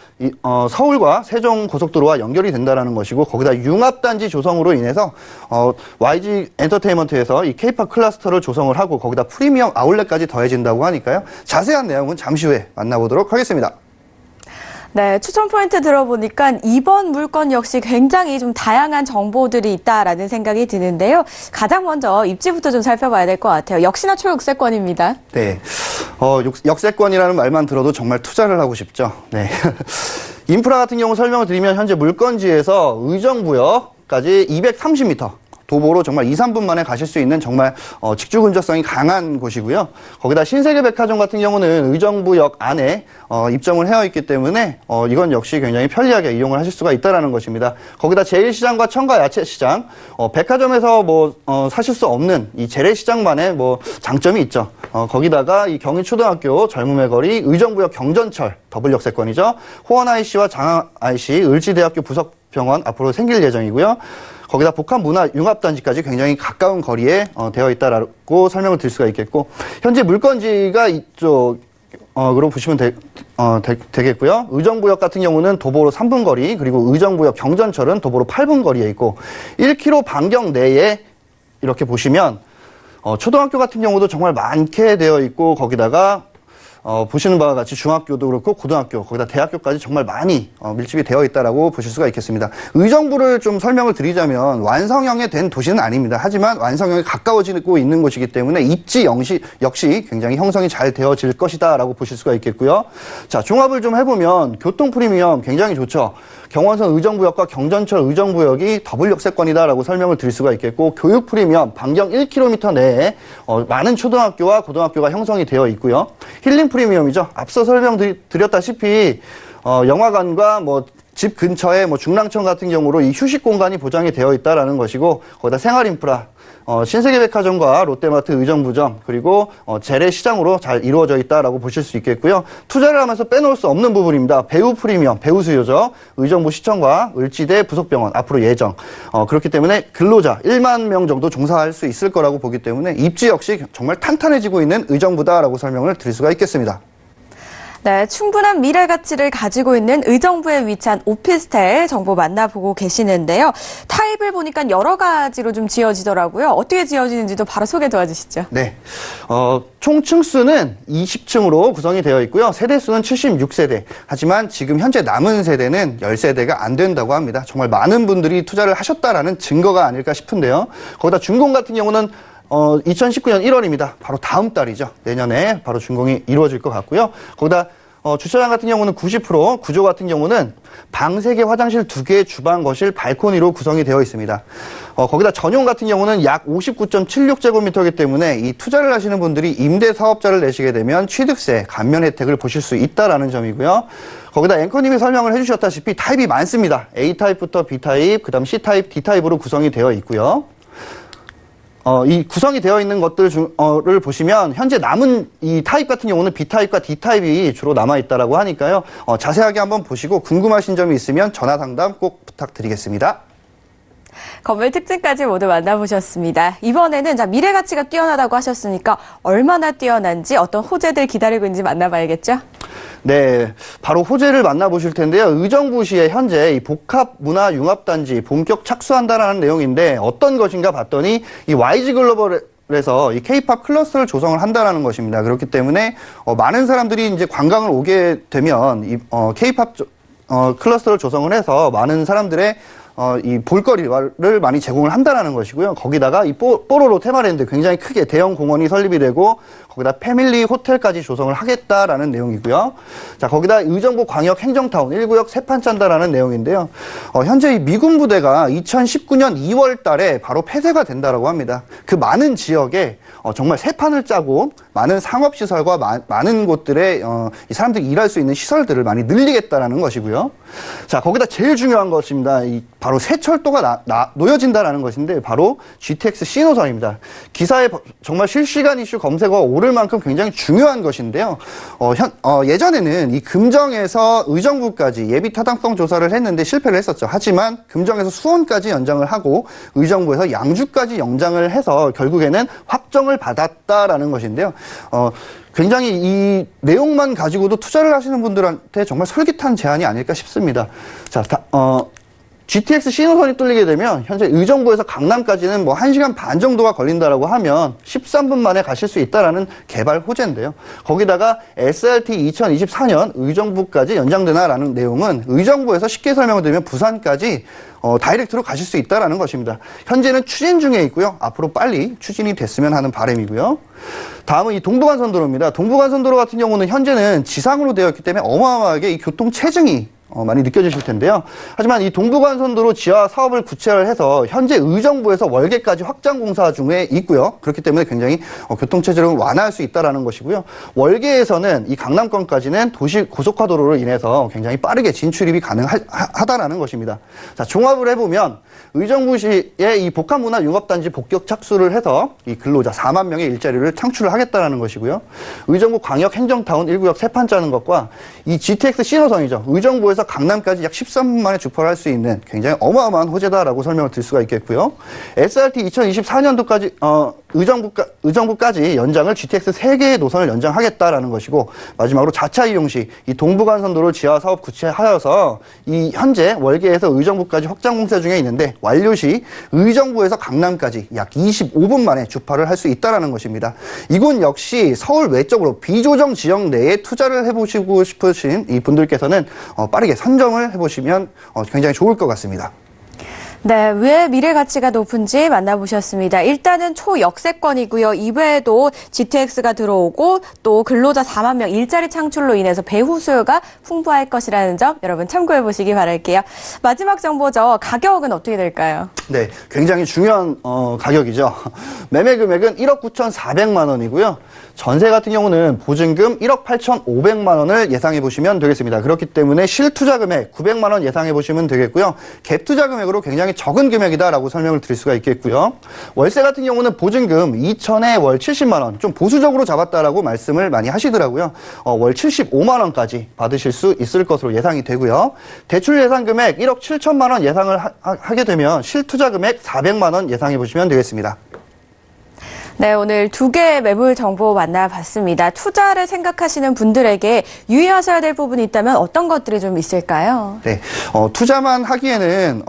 서울과 세종 고속도로와 연결이 된다라는 것이고 거기다 융합단지 조성으로 인해서 YG 엔터테인먼트에서 이 K-팝 클러스터를 조성을 하고 거기다 프리미엄 아울렛까지 더해진다고 하니까요. 자세한 내용은 잠시 후에 만나보도록 하겠습니다. 네, 추천 포인트 들어보니까 이번 물건 역시 굉장히 좀 다양한 정보들이 있다라는 생각이 드는데요. 가장 먼저 입지부터 좀 살펴봐야 될 것 같아요. 역시나 초역세권입니다. 네, 역세권이라는 말만 들어도 정말 투자를 하고 싶죠. 네. 인프라 같은 경우 설명을 드리면 현재 물건지에서 의정부역까지 230m. 도보로 정말 2, 3분 만에 가실 수 있는 정말 직주 근접성이 강한 곳이고요. 거기다 신세계백화점 같은 경우는 의정부역 안에 입점을 해어 있기 때문에 이건 역시 굉장히 편리하게 이용을 하실 수가 있다는 것입니다. 거기다 제1시장과 청가 야채시장, 백화점에서 사실 수 없는 이 재래시장만의 장점이 있죠. 거기다가 이 경희초등학교 젊음의 거리, 의정부역 경전철 더블 역세권이죠. 호원 IC와 장항 IC, 을지대학교 부석병원 앞으로 생길 예정이고요. 거기다 복합문화융합단지까지 굉장히 가까운 거리에 되어 있다라고 설명을 드릴 수가 있겠고 현재 물건지가 이쪽으로 보시면 되겠고요. 의정부역 같은 경우는 도보로 3분 거리 그리고 의정부역 경전철은 도보로 8분 거리에 있고 1km 반경 내에 이렇게 보시면 초등학교 같은 경우도 정말 많게 되어 있고 거기다가 보시는 바와 같이 중학교도 그렇고 고등학교, 거기다 대학교까지 정말 많이 밀집이 되어 있다라고 보실 수가 있겠습니다. 의정부를 좀 설명을 드리자면 완성형에 된 도시는 아닙니다. 하지만 완성형에 가까워지고 있는 곳이기 때문에 입지 역시 굉장히 형성이 잘 되어질 것이다라고 보실 수가 있겠고요. 자, 종합을 좀 해보면 교통 프리미엄 굉장히 좋죠. 경원선 의정부역과 경전철 의정부역이 더블 역세권이다라고 설명을 드릴 수가 있겠고 교육 프리미엄 반경 1km 내에 많은 초등학교와 고등학교가 형성이 되어 있고요. 힐링 프리미엄이죠. 앞서 설명드렸다시피 영화관과 집 근처에 중랑천 같은 경우로 이 휴식 공간이 보장이 되어 있다라는 것이고 거기다 생활 인프라 신세계백화점과 롯데마트 의정부점 그리고 재래시장으로 잘 이루어져 있다라고 보실 수 있겠고요. 투자를 하면서 빼놓을 수 없는 부분입니다. 배우 프리미엄, 배우 수요죠. 의정부 시청과 을지대 부속병원 앞으로 예정. 그렇기 때문에 근로자 1만 명 정도 종사할 수 있을 거라고 보기 때문에 입지 역시 정말 탄탄해지고 있는 의정부다라고 설명을 드릴 수가 있겠습니다. 네, 충분한 미래 가치를 가지고 있는 의정부에 위치한 오피스텔 정보 만나보고 계시는데요. 타입을 보니까 여러 가지로 좀 지어지더라고요. 어떻게 지어지는지도 바로 소개 도와주시죠. 네, 총 층수는 20층으로 구성이 되어 있고요. 세대수는 76세대. 하지만 지금 현재 남은 세대는 10세대가 안 된다고 합니다. 정말 많은 분들이 투자를 하셨다라는 증거가 아닐까 싶은데요. 거기다 준공 같은 경우는 2019년 1월입니다. 바로 다음 달이죠. 내년에 바로 준공이 이루어질 것 같고요. 거기다 주차장 같은 경우는 90%, 구조 같은 경우는 방 3개, 화장실 2개, 주방, 거실, 발코니로 구성이 되어 있습니다. 거기다 전용 같은 경우는 약 59.76제곱미터이기 때문에 이 투자를 하시는 분들이 임대 사업자를 내시게 되면 취득세 감면 혜택을 보실 수 있다라는 점이고요. 거기다 앵커님이 설명을 해주셨다시피 타입이 많습니다. A타입부터 B타입, 그 다음 C타입, D타입으로 구성이 되어 있고요. 이 구성이 되어 있는 것들을 보시면 현재 남은 이 타입 같은 경우는 B타입과 D타입이 주로 남아있다라고 하니까요. 자세하게 한번 보시고 궁금하신 점이 있으면 전화 상담 꼭 부탁드리겠습니다. 건물 특징까지 모두 만나보셨습니다. 이번에는 미래 가치가 뛰어나다고 하셨으니까 얼마나 뛰어난지 어떤 호재들 기다리고 있는지 만나봐야겠죠? 네, 바로 호재를 만나보실 텐데요. 의정부시에 현재 이 복합문화융합단지 본격 착수한다라는 내용인데 어떤 것인가 봤더니 이 YG 글로벌에서 이 K-팝 클러스터를 조성을 한다라는 것입니다. 그렇기 때문에 많은 사람들이 이제 관광을 오게 되면 이 K-팝 클러스터를 조성을 해서 많은 사람들의 이 볼거리를 많이 제공을 한다라는 것이고요. 거기다가 이 뽀로로 테마랜드 굉장히 크게 대형 공원이 설립이 되고 거기다 패밀리 호텔까지 조성을 하겠다라는 내용이고요. 자, 거기다 의정부 광역 행정타운 1구역 새 판 짠다라는 내용인데요. 현재 이 미군 부대가 2019년 2월 달에 바로 폐쇄가 된다라고 합니다. 그 많은 지역에 정말 새 판을 짜고 많은 상업시설과 많은 곳들에 이 사람들이 일할 수 있는 시설들을 많이 늘리겠다라는 것이고요. 자, 거기다 제일 중요한 것입니다. 바로 새 철도가 놓여진다라는 것인데 바로 GTX C노선입니다. 기사에 정말 실시간 이슈 검색어가 오를 만큼 굉장히 중요한 것인데요. 예전에는 이 금정에서 의정부까지 예비 타당성 조사를 했는데 실패를 했었죠. 하지만 금정에서 수원까지 연장을 하고 의정부에서 양주까지 연장을 해서 결국에는 확정을 받았다라는 것인데요. 굉장히 이 내용만 가지고도 투자를 하시는 분들한테 정말 솔깃한 제안이 아닐까 싶습니다. 자, GTX C노선이 뚫리게 되면 현재 의정부에서 강남까지는 뭐 1시간 반 정도가 걸린다라고 하면 13분 만에 가실 수 있다라는 개발 호재인데요. 거기다가 SRT 2024년 의정부까지 연장되나라는 내용은 의정부에서 쉽게 설명을 드리면 부산까지 다이렉트로 가실 수 있다라는 것입니다. 현재는 추진 중에 있고요. 앞으로 빨리 추진이 됐으면 하는 바람이고요. 다음은 이 동부간선도로입니다. 동부간선도로 같은 경우는 현재는 지상으로 되어 있기 때문에 어마어마하게 이 교통 체증이 많이 느껴지실 텐데요. 하지만 이 동부간선도로 지하 사업을 구체화를 해서 현재 의정부에서 월계까지 확장 공사 중에 있고요. 그렇기 때문에 굉장히 교통체증을 완화할 수 있다는 것이고요. 월계에서는 이 강남권까지는 도시 고속화도로로 인해서 굉장히 빠르게 진출입이 가능하다라는 것입니다. 자, 종합을 해보면 의정부시의 이 복합문화융합단지 본격 착수를 해서 이 근로자 4만 명의 일자리를 창출을 하겠다는 것이고요. 의정부 광역 행정타운 1구역 새 판 짜는 것과 이 GTX C노선이죠. 의정부에서 강남까지 약 13분 만에 주파를 할 수 있는 굉장히 어마어마한 호재다라고 설명을 드릴 수가 있겠고요. SRT 2024년도까지 의정부까지 연장을 GTX 3개의 노선을 연장하겠다라는 것이고 마지막으로 자차 이용 시 이 동부간선도로 지하 사업 구체하여서 이 현재 월계에서 의정부까지 확장 공사 중에 있는데 완료 시 의정부에서 강남까지 약 25분 만에 주파를 할 수 있다라는 것입니다. 이곳 역시 서울 외적으로 비조정 지역 내에 투자를 해보시고 싶으신 이 분들께서는 빠르게 선정을 해보시면 굉장히 좋을 것 같습니다. 네, 왜 미래 가치가 높은지 만나보셨습니다. 일단은 초역세권이고요. 이외에도 GTX가 들어오고 또 근로자 4만 명 일자리 창출로 인해서 배후 수요가 풍부할 것이라는 점 여러분 참고해 보시기 바랄게요. 마지막 정보죠. 가격은 어떻게 될까요? 네, 굉장히 중요한 가격이죠. 매매 금액은 1억 9,400만 원이고요. 전세 같은 경우는 보증금 1억 8,500만 원을 예상해 보시면 되겠습니다. 그렇기 때문에 실투자 금액 900만 원 예상해 보시면 되겠고요. 갭 투자 금액으로 굉장히 적은 금액이다라고 설명을 드릴 수가 있겠고요. 월세 같은 경우는 보증금 2천에 월 70만 원, 좀 보수적으로 잡았다라고 말씀을 많이 하시더라고요. 월 75만 원까지 받으실 수 있을 것으로 예상이 되고요. 대출 예상 금액 1억 7천만 원 예상을 하게 되면 실투자 금액 400만 원 예상해 보시면 되겠습니다. 네, 오늘 두 개의 매물 정보 만나봤습니다. 투자를 생각하시는 분들에게 유의하셔야 될 부분이 있다면 어떤 것들이 좀 있을까요? 네, 투자만 하기에는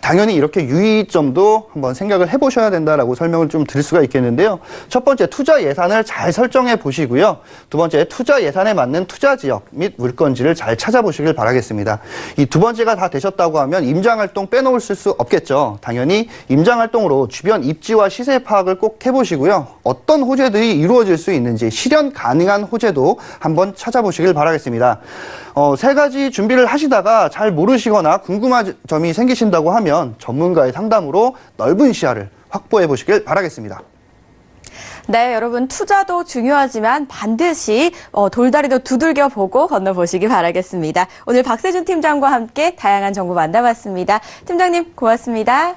당연히 이렇게 유의점도 한번 생각을 해보셔야 된다라고 설명을 좀 드릴 수가 있겠는데요. 첫 번째, 투자 예산을 잘 설정해 보시고요. 두 번째, 투자 예산에 맞는 투자 지역 및 물건지를 잘 찾아보시길 바라겠습니다. 이 두 번째가 다 되셨다고 하면 임장활동 빼놓을 수 없겠죠. 당연히 임장활동으로 주변 입지와 시세 파악을 꼭 해보시고요. 어떤 호재들이 이루어질 수 있는지 실현 가능한 호재도 한번 찾아보시길 바라겠습니다. 세 가지 준비를 하시다가 잘 모르시거나 궁금한 점이 생기신다고 하면 전문가의 상담으로 넓은 시야를 확보해 보시길 바라겠습니다. 네, 여러분 투자도 중요하지만 반드시 돌다리도 두들겨 보고 건너보시기 바라겠습니다. 오늘 박세준 팀장과 함께 다양한 정보 만나봤습니다. 팀장님 고맙습니다.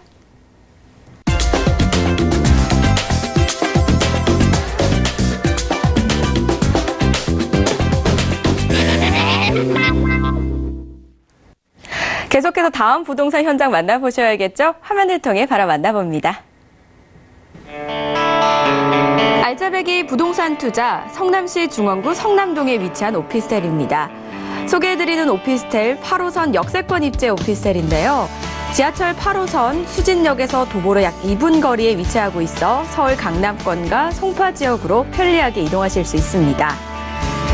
계속해서 다음 부동산 현장 만나보셔야겠죠? 화면을 통해 바로 만나봅니다. 알짜배기 부동산 투자 성남시 중원구 성남동에 위치한 오피스텔입니다. 소개해드리는 오피스텔 8호선 역세권 입지 오피스텔인데요. 지하철 8호선 수진역에서 도보로 약 2분 거리에 위치하고 있어 서울 강남권과 송파 지역으로 편리하게 이동하실 수 있습니다.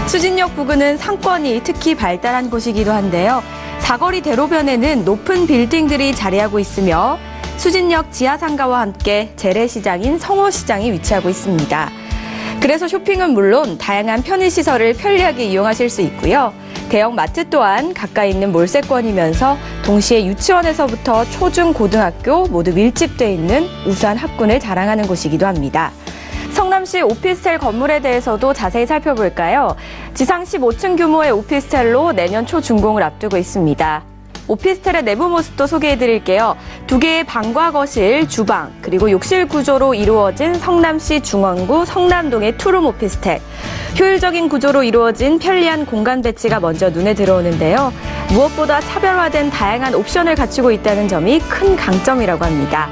수진역 부근은 상권이 특히 발달한 곳이기도 한데요. 사거리 대로변에는 높은 빌딩들이 자리하고 있으며 수진역 지하상가와 함께 재래시장인 성호시장이 위치하고 있습니다. 그래서 쇼핑은 물론 다양한 편의시설을 편리하게 이용하실 수 있고요. 대형 마트 또한 가까이 있는 몰세권이면서 동시에 유치원에서부터 초중 고등학교 모두 밀집되어 있는 우수한 학군을 자랑하는 곳이기도 합니다. 성남시 오피스텔 건물에 대해서도 자세히 살펴볼까요? 지상 15층 규모의 오피스텔로 내년 초 준공을 앞두고 있습니다. 오피스텔의 내부 모습도 소개해드릴게요. 두 개의 방과 거실, 주방, 그리고 욕실 구조로 이루어진 성남시 중원구 성남동의 투룸 오피스텔. 효율적인 구조로 이루어진 편리한 공간 배치가 먼저 눈에 들어오는데요. 무엇보다 차별화된 다양한 옵션을 갖추고 있다는 점이 큰 강점이라고 합니다.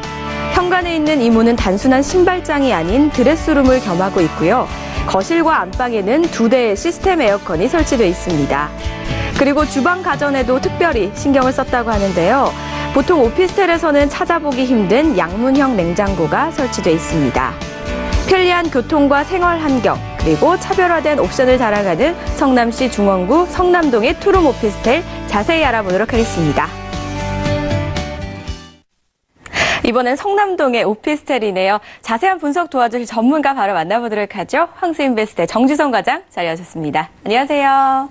현관에 있는 이 문은 단순한 신발장이 아닌 드레스룸을 겸하고 있고요. 거실과 안방에는 2대의 시스템 에어컨이 설치되어 있습니다. 그리고 주방 가전에도 특별히 신경을 썼다고 하는데요. 보통 오피스텔에서는 찾아보기 힘든 양문형 냉장고가 설치되어 있습니다. 편리한 교통과 생활 환경, 그리고 차별화된 옵션을 자랑하는 성남시 중원구 성남동의 투룸 오피스텔 자세히 알아보도록 하겠습니다. 이번엔 성남동의 오피스텔이네요. 자세한 분석 도와주실 전문가 바로 만나보도록 하죠. 황스인베스트의 정주성 과장 자리하셨습니다. 안녕하세요.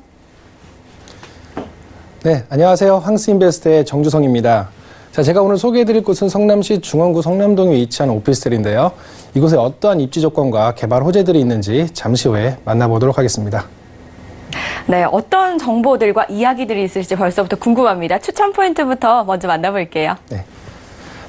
네, 안녕하세요. 황스인베스트의 정주성입니다. 자, 제가 오늘 소개해드릴 곳은 성남시 중원구 성남동에 위치한 오피스텔인데요. 이곳에 어떠한 입지 조건과 개발 호재들이 있는지 잠시 후에 만나보도록 하겠습니다. 네, 어떤 정보들과 이야기들이 있을지 벌써부터 궁금합니다. 추천 포인트부터 먼저 만나볼게요.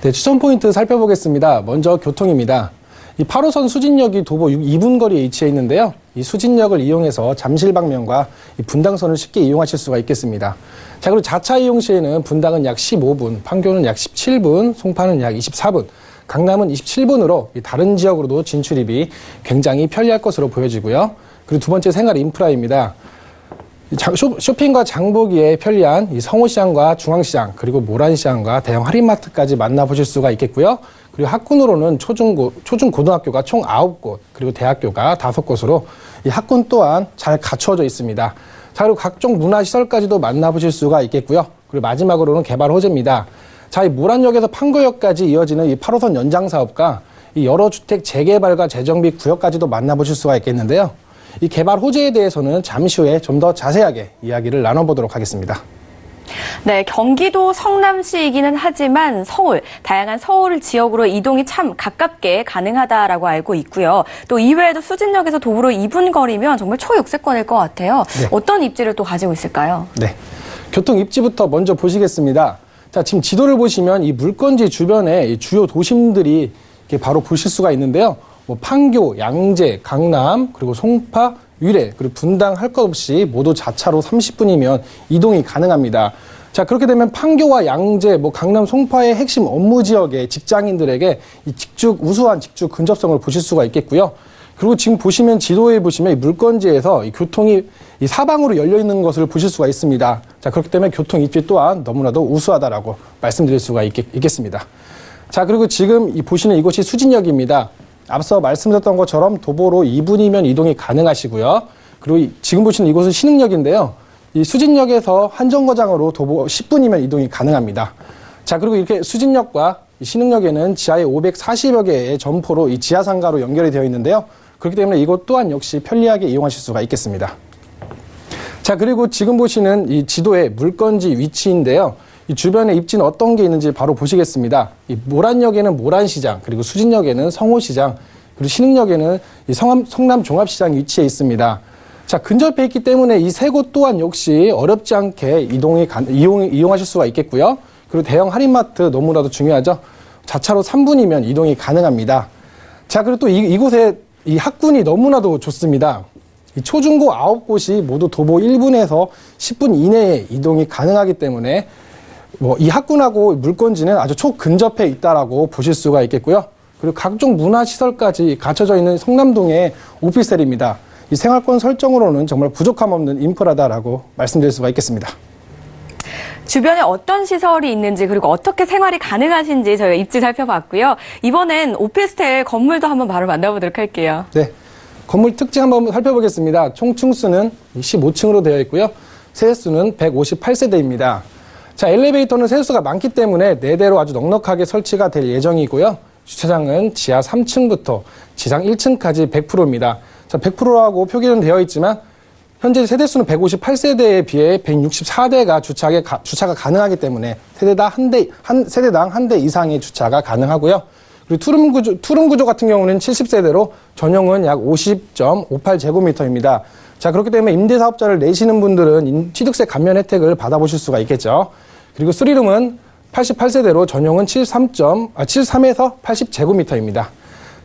네, 추천 포인트 살펴보겠습니다. 먼저 교통입니다. 이 8호선 수진역이 도보 2분 거리에 위치해 있는데요. 이 수진역을 이용해서 잠실 방면과 이 분당선을 쉽게 이용하실 수가 있겠습니다. 자, 그리고 자차 이용 시에는 분당은 약 15분, 판교는 약 17분, 송파는 약 24분, 강남은 27분으로 다른 지역으로도 진출입이 굉장히 편리할 것으로 보여지고요. 그리고 두 번째 생활 인프라입니다. 쇼핑과 장보기에 편리한 이 성호시장과 중앙시장, 그리고 모란시장과 대형 할인마트까지 만나보실 수가 있겠고요. 그리고 학군으로는 초중고등학교가 총 9곳, 그리고 대학교가 5곳으로 이 학군 또한 잘 갖춰져 있습니다. 자, 그리고 각종 문화시설까지도 만나보실 수가 있겠고요. 그리고 마지막으로는 개발 호재입니다. 자, 이 모란역에서 판교역까지 이어지는 이 8호선 연장 사업과 이 여러 주택 재개발과 재정비 구역까지도 만나보실 수가 있겠는데요. 이 개발 호재에 대해서는 잠시 후에 좀 더 자세하게 이야기를 나눠보도록 하겠습니다. 네, 경기도 성남시이기는 하지만 다양한 서울 지역으로 이동이 참 가깝게 가능하다라고 알고 있고요. 또 이외에도 수진역에서 도보로 2분 거리면 정말 초역세권일 것 같아요. 네. 어떤 입지를 또 가지고 있을까요? 네, 교통 입지부터 먼저 보시겠습니다. 자, 지금 지도를 보시면 이 물건지 주변에 이 주요 도심들이 이렇게 바로 보실 수가 있는데요. 판교, 양재, 강남, 그리고 송파, 유래, 그리고 분당 할 것 없이 모두 자차로 30분이면 이동이 가능합니다. 자, 그렇게 되면 판교와 양재, 강남 송파의 핵심 업무 지역의 직장인들에게 이 우수한 직주 근접성을 보실 수가 있겠고요. 그리고 지금 보시면 지도에 보시면 이 물건지에서 이 교통이 이 사방으로 열려 있는 것을 보실 수가 있습니다. 자, 그렇기 때문에 교통 입지 또한 너무나도 우수하다라고 말씀드릴 수가 있겠습니다. 자, 그리고 지금 보시는 이곳이 수진역입니다. 앞서 말씀드렸던 것처럼 도보로 2분이면 이동이 가능하시고요. 그리고 지금 보시는 이곳은 신흥역인데요. 이 수진역에서 한정거장으로 도보 10분이면 이동이 가능합니다. 자, 그리고 이렇게 수진역과 이 신흥역에는 지하에 540여 개의 점포로 이 지하상가로 연결이 되어 있는데요. 그렇기 때문에 이곳 또한 역시 편리하게 이용하실 수가 있겠습니다. 자, 그리고 지금 보시는 이 지도의 물건지 위치인데요. 이 주변에 입지는 어떤 게 있는지 바로 보시겠습니다. 이 모란역에는 모란시장, 그리고 수진역에는 성호시장, 그리고 신흥역에는 이 성남종합시장이 위치해 있습니다. 자, 근접해 있기 때문에 이 세 곳 또한 역시 어렵지 않게 이용하실 수가 있겠고요. 그리고 대형 할인마트 너무나도 중요하죠. 자차로 3분이면 이동이 가능합니다. 자, 그리고 또 이곳에 이 학군이 너무나도 좋습니다. 이 초중고 9곳이 모두 도보 1분에서 10분 이내에 이동이 가능하기 때문에 이 학군하고 물건지는 아주 초근접해 있다라고 보실 수가 있겠고요. 그리고 각종 문화시설까지 갖춰져 있는 성남동의 오피스텔입니다. 이 생활권 설정으로는 정말 부족함 없는 인프라다라고 말씀드릴 수가 있겠습니다. 주변에 어떤 시설이 있는지 그리고 어떻게 생활이 가능하신지 저희가 입지 살펴봤고요. 이번엔 오피스텔 건물도 한번 바로 만나보도록 할게요. 네, 건물 특징 한번 살펴보겠습니다. 총 층수는 15층으로 되어 있고요. 세대수는 158세대입니다. 자, 엘리베이터는 세대수가 많기 때문에 4대로 아주 넉넉하게 설치가 될 예정이고요. 주차장은 지하 3층부터 지상 1층까지 100%입니다. 자, 100%라고 표기는 되어 있지만 현재 세대수는 158세대에 비해 164대가 주차가 가능하기 때문에 세대당 한 대 이상의 주차가 가능하고요. 그리고 투룸 구조 같은 경우는 70세대로 전용은 약 50.58제곱미터입니다. 자, 그렇기 때문에 임대사업자를 내시는 분들은 취득세 감면 혜택을 받아보실 수가 있겠죠. 그리고 3룸은 88세대로 전용은 73에서 80제곱미터입니다.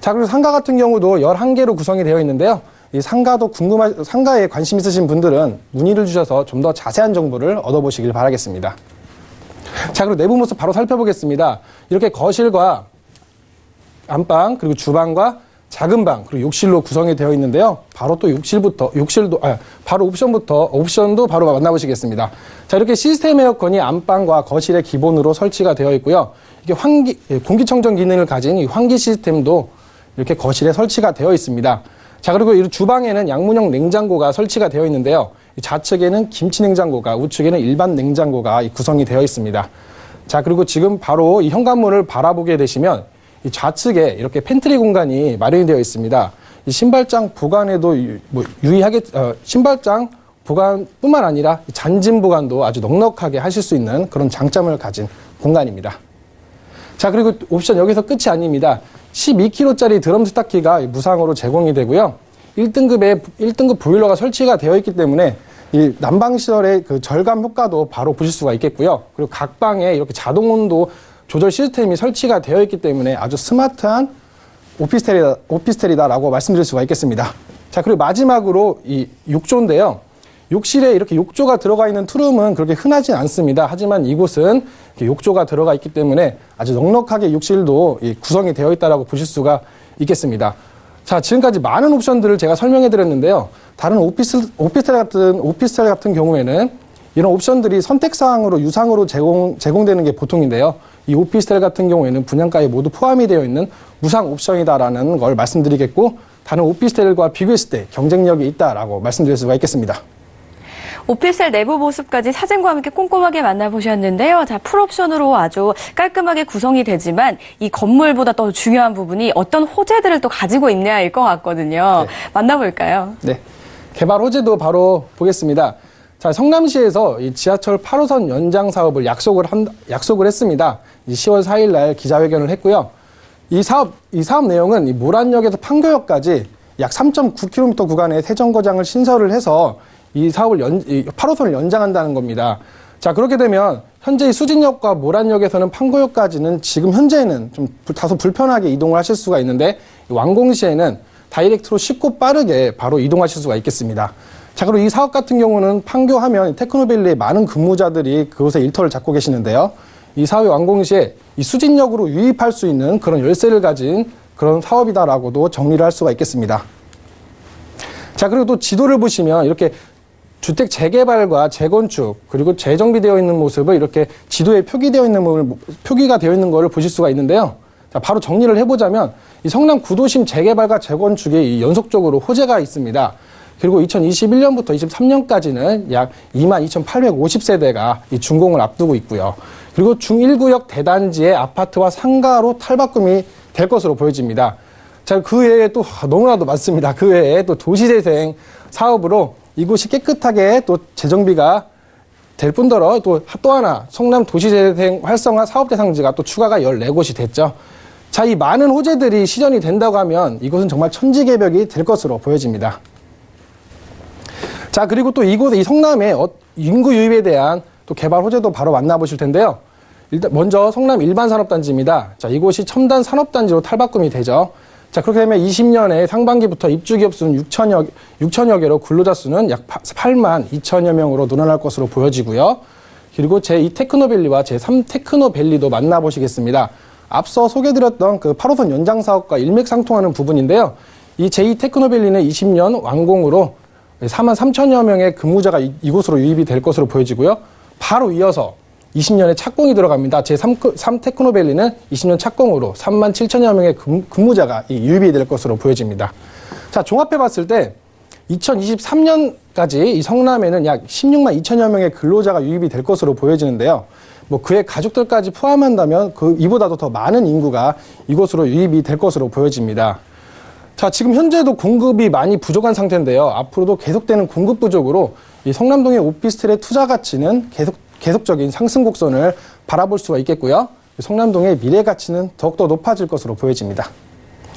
자, 그리고 상가 같은 경우도 11개로 구성이 되어 있는데요. 이 상가에 관심 있으신 분들은 문의를 주셔서 좀 더 자세한 정보를 얻어보시길 바라겠습니다. 자, 그리고 내부 모습 바로 살펴보겠습니다. 이렇게 거실과 안방, 그리고 주방과 작은 방, 그리고 욕실로 구성이 되어 있는데요. 바로 또 바로 옵션도 바로 만나보시겠습니다. 자, 이렇게 시스템 에어컨이 안방과 거실에 기본으로 설치가 되어 있고요. 이게 공기청정 기능을 가진 이 환기 시스템도 이렇게 거실에 설치가 되어 있습니다. 자, 그리고 이 주방에는 양문형 냉장고가 설치가 되어 있는데요. 좌측에는 김치 냉장고가, 우측에는 일반 냉장고가 구성이 되어 있습니다. 자, 그리고 지금 바로 이 현관문을 바라보게 되시면 이 좌측에 이렇게 팬트리 공간이 마련이 되어 있습니다. 이 신발장 보관에도 신발장 보관뿐만 아니라 잔짐 보관도 아주 넉넉하게 하실 수 있는 그런 장점을 가진 공간입니다. 자, 그리고 옵션 여기서 끝이 아닙니다. 12kg짜리 드럼 세탁기가 무상으로 제공이 되고요. 1등급 보일러가 설치가 되어 있기 때문에 이 난방시설의 그 절감 효과도 바로 보실 수가 있겠고요. 그리고 각 방에 이렇게 자동 온도 조절 시스템이 설치가 되어 있기 때문에 아주 스마트한 오피스텔이다라고 말씀드릴 수가 있겠습니다. 자, 그리고 마지막으로 이 욕조인데요. 욕실에 이렇게 욕조가 들어가 있는 투룸은 그렇게 흔하진 않습니다. 하지만 이곳은 이렇게 욕조가 들어가 있기 때문에 아주 넉넉하게 욕실도 구성이 되어 있다라고 보실 수가 있겠습니다. 자, 지금까지 많은 옵션들을 제가 설명해 드렸는데요. 다른 오피스텔 같은 경우에는 이런 옵션들이 선택사항으로 유상으로 제공되는 게 보통인데요. 이 오피스텔 같은 경우에는 분양가에 모두 포함이 되어 있는 무상 옵션이다라는 걸 말씀드리겠고, 다른 오피스텔과 비교했을 때 경쟁력이 있다라고 말씀드릴 수가 있겠습니다. 오피스텔 내부 모습까지 사진과 함께 꼼꼼하게 만나보셨는데요. 자, 풀옵션으로 아주 깔끔하게 구성이 되지만 이 건물보다 더 중요한 부분이 어떤 호재들을 또 가지고 있냐일 것 같거든요. 네. 만나볼까요? 네. 개발 호재도 바로 보겠습니다. 자, 성남시에서 이 지하철 8호선 연장 사업을 약속을 했습니다. 10월 4일 날 기자회견을 했고요. 이 사업 내용은 이 모란역에서 판교역까지 약 3.9km 구간의 새 정거장을 신설을 해서 이 사업을 8호선을 연장한다는 겁니다. 자, 그렇게 되면 현재 수진역과 모란역에서는 판교역까지는 지금 현재는 좀 다소 불편하게 이동을 하실 수가 있는데, 완공 시에는 다이렉트로 쉽고 빠르게 바로 이동하실 수가 있겠습니다. 자, 그리고 이 사업 같은 경우는 판교하면 테크노밸리의 많은 근무자들이 그곳에 일터를 잡고 계시는데요. 이 사업이 완공 시에 이 수진역으로 유입할 수 있는 그런 열쇠를 가진 그런 사업이다라고도 정리를 할 수가 있겠습니다. 자, 그리고 또 지도를 보시면 이렇게 주택 재개발과 재건축 그리고 재정비되어 있는 모습을 이렇게 지도에 표기가 되어 있는 것을 보실 수가 있는데요. 자, 바로 정리를 해보자면 이 성남 구도심 재개발과 재건축이 연속적으로 호재가 있습니다. 그리고 2021년부터 23년까지는 약 22,850세대가 이 준공을 앞두고 있고요. 그리고 중1구역 대단지의 아파트와 상가로 탈바꿈이 될 것으로 보여집니다. 자, 그 외에 또 너무나도 많습니다. 그 외에 또 도시재생 사업으로 이곳이 깨끗하게 또 재정비가 될 뿐더러 또 하나 성남 도시재생 활성화 사업 대상지가 또 추가가 14곳이 됐죠. 자, 이 많은 호재들이 실현이 된다고 하면 이곳은 정말 천지개벽이 될 것으로 보여집니다. 자, 그리고 또 이곳, 이 성남의 인구 유입에 대한 또 개발 호재도 바로 만나보실 텐데요. 일단 먼저 성남 일반산업단지입니다. 자, 이곳이 첨단 산업단지로 탈바꿈이 되죠. 자, 그렇게 되면 20년에 상반기부터 입주 기업 수는 6천여 개로 근로자 수는 약 8만 2천여 명으로 늘어날 것으로 보여지고요. 그리고 제2 테크노밸리와 제3 테크노밸리도 만나보시겠습니다. 앞서 소개드렸던 그 8호선 연장 사업과 일맥상통하는 부분인데요. 이 제2 테크노밸리는 20년 완공으로 4만 3천여 명의 근무자가 이곳으로 유입이 될 것으로 보여지고요. 바로 이어서 20년에 착공이 들어갑니다. 제3 테크노밸리는 20년 착공으로 3만 7천여 명의 근무자가 유입이 될 것으로 보여집니다. 자, 종합해 봤을 때 2023년까지 이 성남에는 약 16만 2천여 명의 근로자가 유입이 될 것으로 보여지는데요. 뭐 그의 가족들까지 포함한다면 이보다도 더 많은 인구가 이곳으로 유입이 될 것으로 보여집니다. 자, 지금 현재도 공급이 많이 부족한 상태인데요. 앞으로도 계속되는 공급 부족으로 이 성남동의 오피스텔의 투자 가치는 계속적인 상승 곡선을 바라볼 수가 있겠고요. 성남동의 미래 가치는 더욱더 높아질 것으로 보여집니다.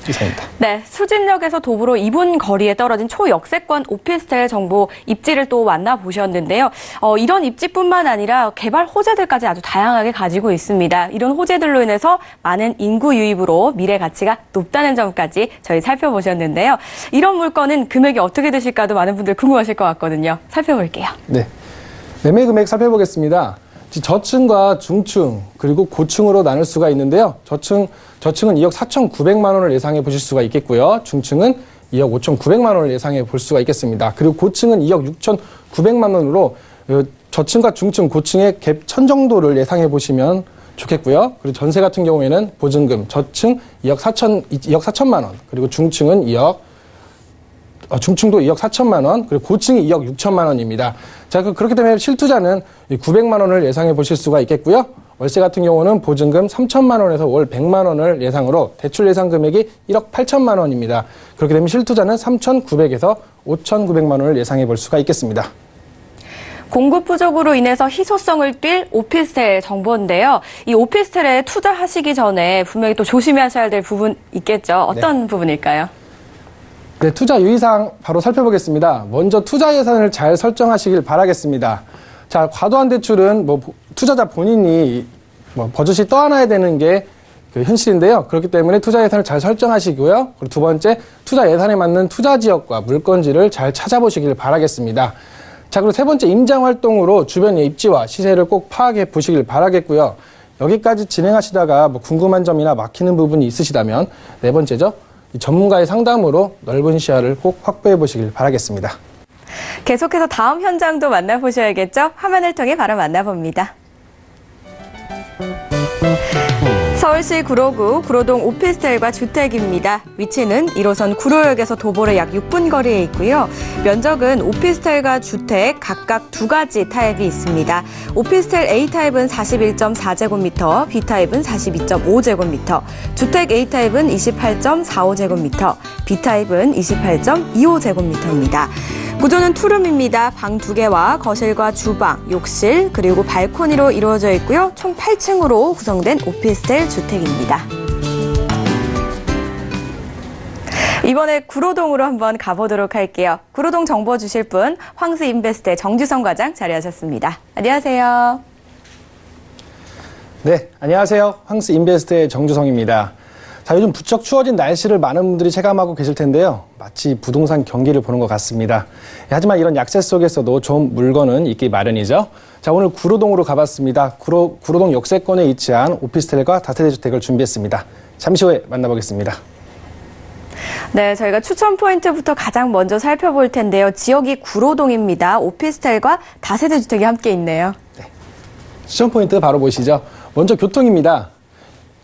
이상입니다. 네, 수진역에서 도보로 2분 거리에 떨어진 초역세권 오피스텔 정보 입지를 또 만나보셨는데요. 이런 입지뿐만 아니라 개발 호재들까지 아주 다양하게 가지고 있습니다. 이런 호재들로 인해서 많은 인구 유입으로 미래 가치가 높다는 점까지 저희 살펴보셨는데요. 이런 물건은 금액이 어떻게 되실까도 많은 분들 궁금하실 것 같거든요. 살펴볼게요. 네, 매매 금액 살펴보겠습니다. 저층과 중층 그리고 고층으로 나눌 수가 있는데요. 저층은 2억 4,900만 원을 예상해 보실 수가 있겠고요. 중층은 2억 5,900만 원을 예상해 볼 수가 있겠습니다. 그리고 고층은 2억 6,900만 원으로 저층과 중층, 고층의 갭 천 정도를 예상해 보시면 좋겠고요. 그리고 전세 같은 경우에는 보증금, 저층 2억 4천만 원, 그리고 중층은 중층도 2억 4천만 원, 그리고 고층이 2억 6천만 원입니다. 자, 그렇게 되면 실투자는 900만 원을 예상해 보실 수가 있겠고요. 월세 같은 경우는 보증금 3천만 원에서 월 100만 원을 예상으로 대출 예상 금액이 1억 8천만 원입니다. 그렇게 되면 실투자는 3,900에서 5,900만 원을 예상해 볼 수가 있겠습니다. 공급 부족으로 인해서 희소성을 띨 오피스텔 정보인데요. 이 오피스텔에 투자하시기 전에 분명히 또 조심하셔야 될 부분 있겠죠. 어떤 부분일까요? 네, 투자 유의사항 바로 살펴보겠습니다. 먼저 투자 예산을 잘 설정하시길 바라겠습니다. 자, 과도한 대출은 투자자 본인이 버젓이 떠안아야 되는 게 현실인데요. 그렇기 때문에 투자 예산을 잘 설정하시고요. 그리고 두 번째, 투자 예산에 맞는 투자 지역과 물건지를 잘 찾아보시길 바라겠습니다. 자, 그리고 세 번째, 임장 활동으로 주변의 입지와 시세를 꼭 파악해 보시길 바라겠고요. 여기까지 진행하시다가 궁금한 점이나 막히는 부분이 있으시다면 네 번째죠. 전문가의 상담으로 넓은 시야를 꼭 확보해 보시길 바라겠습니다. 계속해서 다음 현장도 만나보셔야겠죠? 화면을 통해 바로 만나봅니다. 서울시 구로구 구로동 오피스텔과 주택입니다. 위치는 1호선 구로역에서 도보로 약 6분 거리에 있고요. 면적은 오피스텔과 주택 각각 두 가지 타입이 있습니다. 오피스텔 A타입은 41.4제곱미터, B타입은 42.5제곱미터, 주택 A타입은 28.45제곱미터, B타입은 28.25제곱미터입니다. 구조는 투룸입니다. 방 2개와 거실과 주방, 욕실, 그리고 발코니로 이루어져 있고요. 총 8층으로 구성된 오피스텔 주택입니다. 이번에 구로동으로 한번 가보도록 할게요. 구로동 정보 주실 분 황스인베스트의 정주성 과장 자리하셨습니다. 안녕하세요. 네, 안녕하세요. 황스인베스트의 정주성입니다. 자, 요즘 부쩍 추워진 날씨를 많은 분들이 체감하고 계실 텐데요. 마치 부동산 경기를 보는 것 같습니다. 하지만 이런 약세 속에서도 좋은 물건은 있기 마련이죠. 자, 오늘 구로동으로 가봤습니다. 구로동 역세권에 위치한 오피스텔과 다세대 주택을 준비했습니다. 잠시 후에 만나보겠습니다. 네, 저희가 추천 포인트부터 가장 먼저 살펴볼 텐데요. 지역이 구로동입니다. 오피스텔과 다세대 주택이 함께 있네요. 추천 포인트 바로 보시죠. 먼저 교통입니다.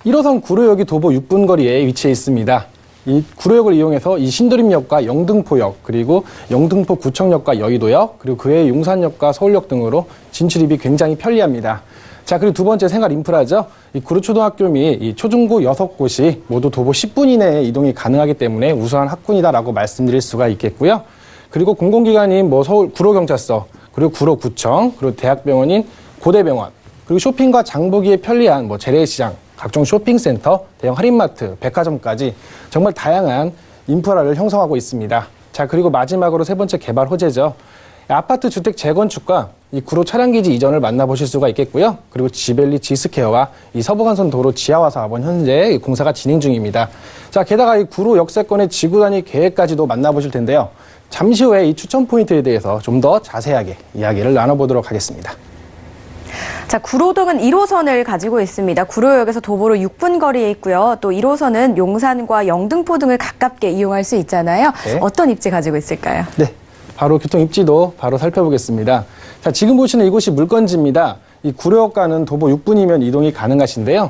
1호선 구로역이 도보 6분 거리에 위치해 있습니다. 이 구로역을 이용해서 이 신도림역과 영등포역, 그리고 영등포 구청역과 여의도역, 그리고 그 외에 용산역과 서울역 등으로 진출입이 굉장히 편리합니다. 자, 그리고 두 번째 생활 인프라죠. 이 구로초등학교 및 이 초중고 6곳이 모두 도보 10분 이내에 이동이 가능하기 때문에 우수한 학군이다라고 말씀드릴 수가 있겠고요. 그리고 공공기관인 서울 구로경찰서, 그리고 구로구청, 그리고 대학병원인 고대병원, 그리고 쇼핑과 장보기에 편리한 재래시장, 각종 쇼핑센터, 대형 할인마트, 백화점까지 정말 다양한 인프라를 형성하고 있습니다. 자, 그리고 마지막으로 세 번째 개발 호재죠. 아파트 주택 재건축과 이 구로 차량기지 이전을 만나보실 수가 있겠고요. 그리고 지벨리 지스케어와 이 서부간선 도로 지하화 사업은 현재 공사가 진행 중입니다. 자, 게다가 이 구로 역세권의 지구 단위 계획까지도 만나보실 텐데요. 잠시 후에 이 추천 포인트에 대해서 좀 더 자세하게 이야기를 나눠보도록 하겠습니다. 자, 구로동은 1호선을 가지고 있습니다. 구로역에서 도보로 6분 거리에 있고요. 또 1호선은 용산과 영등포 등을 가깝게 이용할 수 있잖아요. 네. 어떤 입지 가지고 있을까요? 네, 바로 교통 입지도 바로 살펴보겠습니다. 자, 지금 보시는 이곳이 물건지입니다. 이 구로역과는 도보 6분이면 이동이 가능하신데요.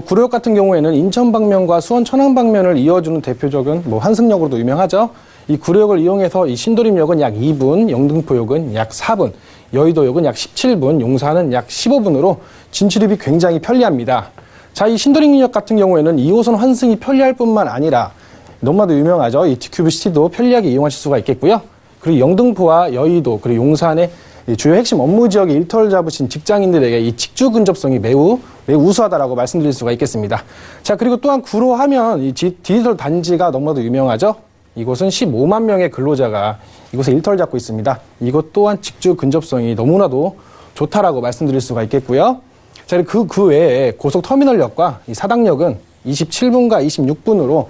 구로역 같은 경우에는 인천 방면과 수원 천안 방면을 이어주는 대표적인 환승역으로도 유명하죠. 이 구로역을 이용해서 이 신도림역은 약 2분, 영등포역은 약 4분, 여의도역은 약 17분, 용산은 약 15분으로 진출입이 굉장히 편리합니다. 자, 이 신도림역 같은 경우에는 2호선 환승이 편리할 뿐만 아니라 너무나도 유명하죠. 이 DQBCT도 편리하게 이용하실 수가 있겠고요. 그리고 영등포와 여의도, 그리고 용산의 주요 핵심 업무 지역에 일터를 잡으신 직장인들에게 이 직주 근접성이 매우 우수하다라고 말씀드릴 수가 있겠습니다. 자, 그리고 또한 구로하면 이 디지털 단지가 너무나도 유명하죠. 이곳은 15만 명의 근로자가 이곳에 일터를 잡고 있습니다. 이것 또한 직주 근접성이 너무나도 좋다라고 말씀드릴 수가 있겠고요. 자, 그 외에 고속터미널역과 이 사당역은 27분과 26분으로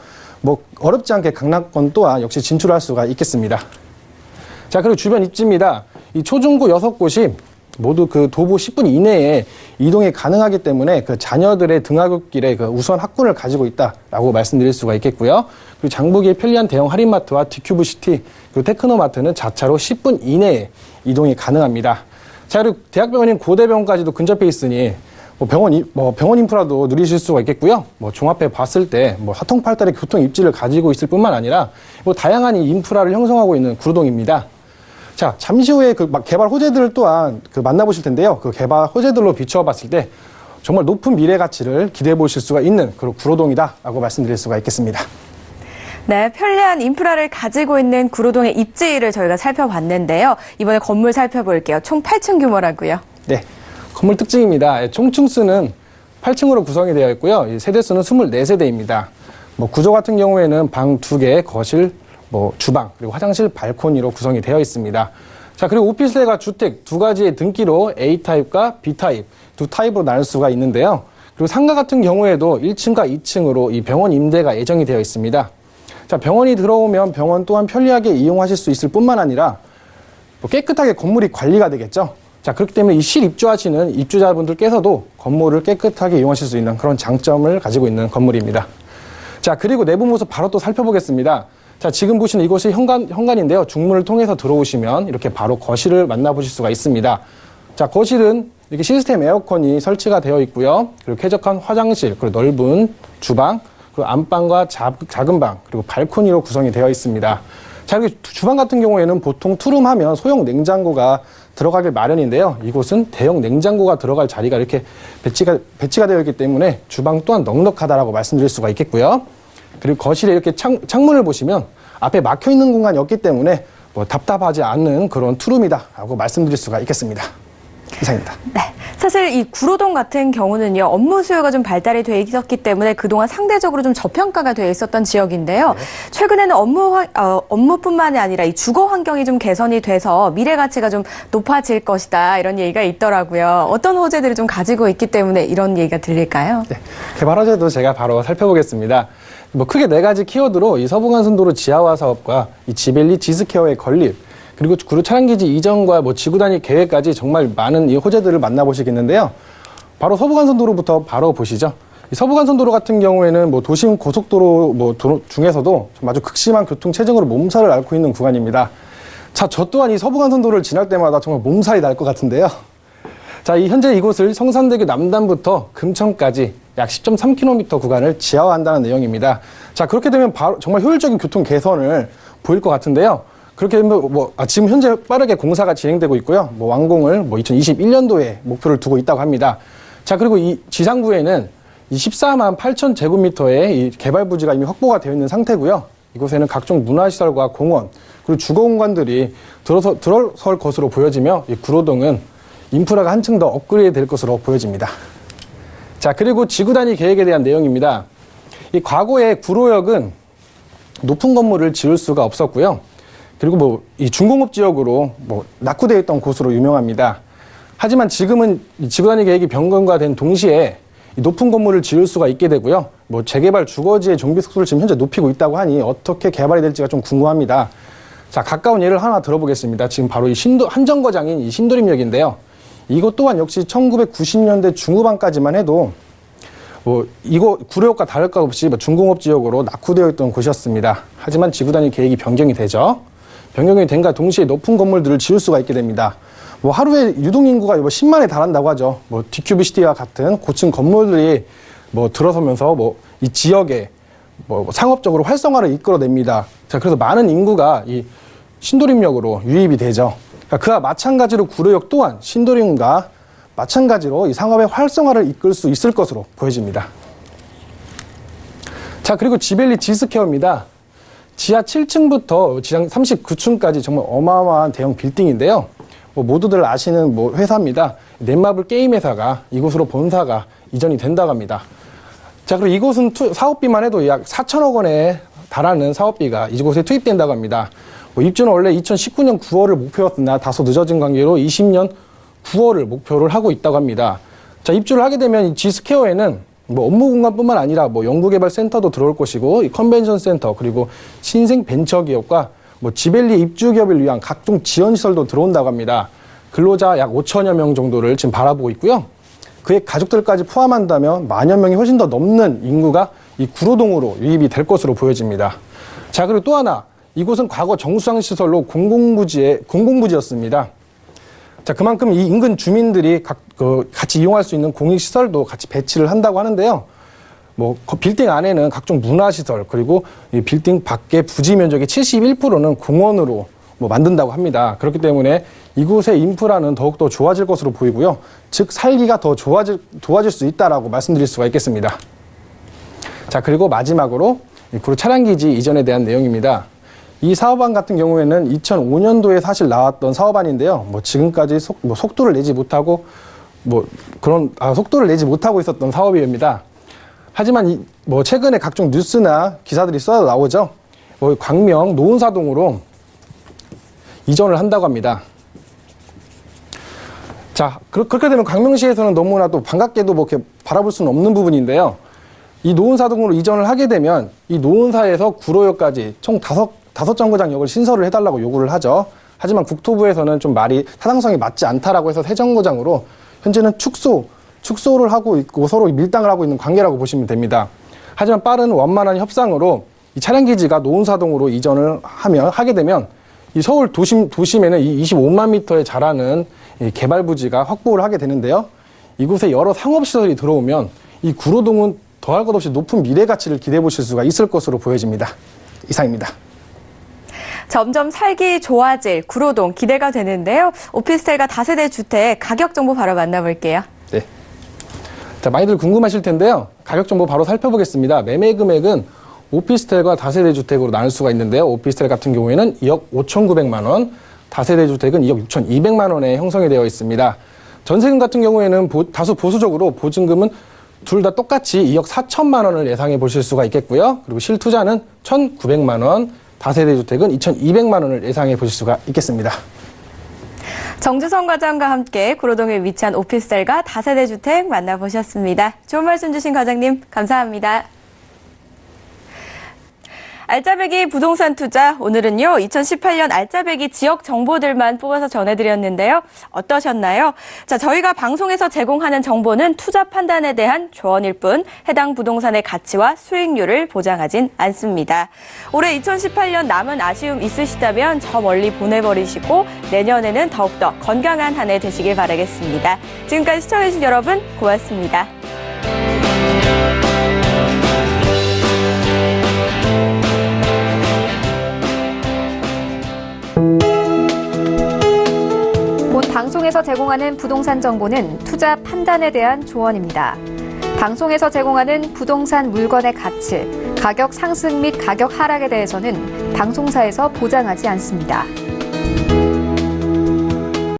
어렵지 않게 강남권 또한 역시 진출할 수가 있겠습니다. 자, 그리고 주변 입지입니다. 이 초중고 6곳이 모두 그 도보 10분 이내에 이동이 가능하기 때문에 그 자녀들의 등하굣길에 그 우수한 학군을 가지고 있다라고 말씀드릴 수가 있겠고요. 그리고 장보기에 편리한 대형 할인마트와 디큐브시티, 그리고 테크노마트는 자차로 10분 이내에 이동이 가능합니다. 자, 그리고 대학병원인 고대병원까지도 근접해 있으니 병원 인프라도 누리실 수가 있겠고요. 종합해 봤을 때 사통팔달의 교통 입지를 가지고 있을 뿐만 아니라 다양한 이 인프라를 형성하고 있는 구로동입니다. 자, 잠시 후에 그 개발 호재들을 또한 만나보실 텐데요. 그 개발 호재들로 비추어 봤을 때 정말 높은 미래 가치를 기대해 보실 수가 있는 그런 구로동이다라고 말씀드릴 수가 있겠습니다. 네, 편리한 인프라를 가지고 있는 구로동의 입지를 저희가 살펴봤는데요. 이번에 건물 살펴볼게요. 총 8층 규모라고요. 네, 건물 특징입니다. 총 층수는 8층으로 구성이 되어 있고요. 세대수는 24세대입니다. 구조 같은 경우에는 방 2개, 거실, 주방, 그리고 화장실, 발코니로 구성이 되어 있습니다. 자, 그리고 오피스텔과 주택 두 가지의 등기로 A타입과 B타입 두 타입으로 나눌 수가 있는데요. 그리고 상가 같은 경우에도 1층과 2층으로 이 병원 임대가 예정이 되어 있습니다. 자, 병원이 들어오면 병원 또한 편리하게 이용하실 수 있을 뿐만 아니라 깨끗하게 건물이 관리가 되겠죠. 자, 그렇기 때문에 이 실입주하시는 입주자분들께서도 건물을 깨끗하게 이용하실 수 있는 그런 장점을 가지고 있는 건물입니다. 자, 그리고 내부 모습 바로 또 살펴보겠습니다. 자, 지금 보시는 이곳이 현관인데요. 중문을 통해서 들어오시면 이렇게 바로 거실을 만나보실 수가 있습니다. 자, 거실은 이렇게 시스템 에어컨이 설치가 되어 있고요. 그리고 쾌적한 화장실, 그리고 넓은 주방, 그리고 안방과 작은 방, 그리고 발코니로 구성이 되어 있습니다. 자, 그리고 주방 같은 경우에는 보통 투룸하면 소형 냉장고가 들어가길 마련인데요. 이곳은 대형 냉장고가 들어갈 자리가 이렇게 배치가 되어 있기 때문에 주방 또한 넉넉하다라고 말씀드릴 수가 있겠고요. 그리고 거실에 이렇게 창문을 보시면 앞에 막혀 있는 공간이 없기 때문에 답답하지 않는 그런 투룸이다라고 말씀드릴 수가 있겠습니다. 이상입니다. 네. 사실 이 구로동 같은 경우는요, 업무 수요가 좀 발달이 돼 있었기 때문에 그동안 상대적으로 좀 저평가가 돼 있었던 지역인데요. 최근에는 업무뿐만이 아니라 이 주거 환경이 좀 개선이 돼서 미래 가치가 좀 높아질 것이다. 이런 얘기가 있더라고요. 어떤 호재들을 좀 가지고 있기 때문에 이런 얘기가 들릴까요? 네. 개발 호재도 제가 바로 살펴보겠습니다. 크게 4가지 키워드로 이 서부간선도로 지하화 사업과 이 지벨리 지스케어의 건립, 그리고 구로 차량기지 이전과 지구 단위 계획까지 정말 많은 이 호재들을 만나보시겠는데요. 바로 서부간선도로부터 바로 보시죠. 이 서부간선도로 같은 경우에는 도심 고속도로 도로 중에서도 좀 아주 극심한 교통 체증으로 몸살을 앓고 있는 구간입니다. 자, 저 또한 이 서부간선도로를 지날 때마다 정말 몸살이 날 것 같은데요. 자, 현재 이곳을 성산대교 남단부터 금천까지 약 10.3km 구간을 지하화한다는 내용입니다. 자, 그렇게 되면 바로 정말 효율적인 교통 개선을 보일 것 같은데요. 그렇게 되면 지금 현재 빠르게 공사가 진행되고 있고요. 완공을 2021년도에 목표를 두고 있다고 합니다. 자, 그리고 이 지상부에는 이 14만 8천 제곱미터의 이 개발 부지가 이미 확보가 되어 있는 상태고요. 이곳에는 각종 문화시설과 공원, 그리고 주거 공간들이 들어설 것으로 보여지며 이 구로동은 인프라가 한층 더 업그레이드 될 것으로 보여집니다. 자, 그리고 지구 단위 계획에 대한 내용입니다. 이 과거에 구로역은 높은 건물을 지을 수가 없었고요. 그리고 이 중공업 지역으로 낙후되어 있던 곳으로 유명합니다. 하지만 지금은 이 지구 단위 계획이 변경과 된 동시에 이 높은 건물을 지을 수가 있게 되고요. 재개발 주거지의 정비 속도를 지금 현재 높이고 있다고 하니 어떻게 개발이 될지가 좀 궁금합니다. 자, 가까운 예를 하나 들어보겠습니다. 지금 바로 이 한정거장인 이 신도림역인데요. 이것 또한 역시 1990년대 중후반까지만 해도 이거 구로역과 다를 것 없이 중공업 지역으로 낙후되어 있던 곳이었습니다. 하지만 지구 단위 계획이 변경이 되죠. 변경이 된과 동시에 높은 건물들을 지을 수가 있게 됩니다. 하루에 유동인구가 10만에 달한다고 하죠. DQBCT와 같은 고층 건물들이 들어서면서 이 지역에 상업적으로 활성화를 이끌어냅니다. 자, 그래서 많은 인구가 이 신도림역으로 유입이 되죠. 그와 마찬가지로 구로역 또한 신도림과 마찬가지로 이 상업의 활성화를 이끌 수 있을 것으로 보여집니다. 자, 그리고 지벨리 지스케어입니다. 지하 7층부터 지상 39층까지 정말 어마어마한 대형 빌딩인데요. 모두들 아시는 회사입니다. 넷마블 게임 회사가 이곳으로 본사가 이전이 된다고 합니다. 자, 그리고 이곳은 사업비만 해도 약 4천억 원에 달하는 사업비가 이곳에 투입된다고 합니다. 입주는 원래 2019년 9월을 목표였으나 다소 늦어진 관계로 20년 9월을 목표를 하고 있다고 합니다. 자, 입주를 하게 되면 이 G스퀘어에는 업무 공간뿐만 아니라 연구개발센터도 들어올 것이고, 이 컨벤션 센터, 그리고 신생 벤처기업과 지벨리 입주기업을 위한 각종 지원시설도 들어온다고 합니다. 근로자 약 5천여 명 정도를 지금 바라보고 있고요. 그의 가족들까지 포함한다면 만여 명이 훨씬 더 넘는 인구가 이 구로동으로 유입이 될 것으로 보여집니다. 자, 그리고 또 하나, 이곳은 과거 정수장시설로 공공부지였습니다. 자, 그만큼 이 인근 주민들이 같이 이용할 수 있는 공익시설도 같이 배치를 한다고 하는데요. 빌딩 안에는 각종 문화시설, 그리고 이 빌딩 밖의 부지 면적의 71%는 공원으로 만든다고 합니다. 그렇기 때문에 이곳의 인프라는 더욱더 좋아질 것으로 보이고요. 즉, 살기가 더 좋아질 수 있다라고 말씀드릴 수가 있겠습니다. 자, 그리고 마지막으로 구로 차량기지 이전에 대한 내용입니다. 이 사업안 같은 경우에는 2005년도에 사실 나왔던 사업안인데요. 지금까지 속도를 내지 못하고 속도를 내지 못하고 있었던 사업입니다. 하지만 최근에 각종 뉴스나 기사들이 쏟아 나오죠. 광명 노은사동으로 이전을 한다고 합니다. 자, 그렇게 되면 광명시에서는 너무나도 반갑게도 이렇게 바라볼 수는 없는 부분인데요. 이 노은사동으로 이전을 하게 되면 이 노은사에서 구로역까지 총 5정거장역을 신설을 해달라고 요구를 하죠. 하지만 국토부에서는 좀 말이 타당성이 맞지 않다라고 해서 3정거장으로 현재는 축소를 하고 있고 서로 밀당을 하고 있는 관계라고 보시면 됩니다. 하지만 빠른 원만한 협상으로 이 차량기지가 노은사동으로 이전을 하게 되면 이 서울 도심에는 이 25만 미터에 달하는 이 개발 부지가 확보를 하게 되는데요. 이곳에 여러 상업시설이 들어오면 이 구로동은 더할 것 없이 높은 미래 가치를 기대해 보실 수가 있을 것으로 보여집니다. 이상입니다. 점점 살기 좋아질 구로동 기대가 되는데요. 오피스텔과 다세대 주택 가격 정보 바로 만나볼게요. 네. 자, 많이들 궁금하실 텐데요. 가격 정보 바로 살펴보겠습니다. 매매 금액은 오피스텔과 다세대 주택으로 나눌 수가 있는데요. 오피스텔 같은 경우에는 2억 5,900만 원, 다세대 주택은 2억 6,200만 원에 형성이 되어 있습니다. 전세금 같은 경우에는 다소 보수적으로 보증금은 둘 다 똑같이 2억 4천만 원을 예상해 보실 수가 있겠고요. 그리고 실투자는 1,900만 원, 다세대 주택은 2,200만 원을 예상해 보실 수가 있겠습니다. 정주성 과장과 함께 구로동에 위치한 오피스텔과 다세대 주택 만나보셨습니다. 좋은 말씀 주신 과장님 감사합니다. 알짜배기 부동산 투자, 오늘은요 2018년 알짜배기 지역 정보들만 뽑아서 전해드렸는데요. 어떠셨나요? 자, 저희가 방송에서 제공하는 정보는 투자 판단에 대한 조언일 뿐 해당 부동산의 가치와 수익률을 보장하진 않습니다. 올해 2018년 남은 아쉬움 있으시다면 저 멀리 보내버리시고 내년에는 더욱더 건강한 한 해 되시길 바라겠습니다. 지금까지 시청해주신 여러분 고맙습니다. 본 방송에서 제공하는 부동산 정보는 투자 판단에 대한 조언입니다. 방송에서 제공하는 부동산 물건의 가치, 가격 상승 및 가격 하락에 대해서는 방송사에서 보장하지 않습니다.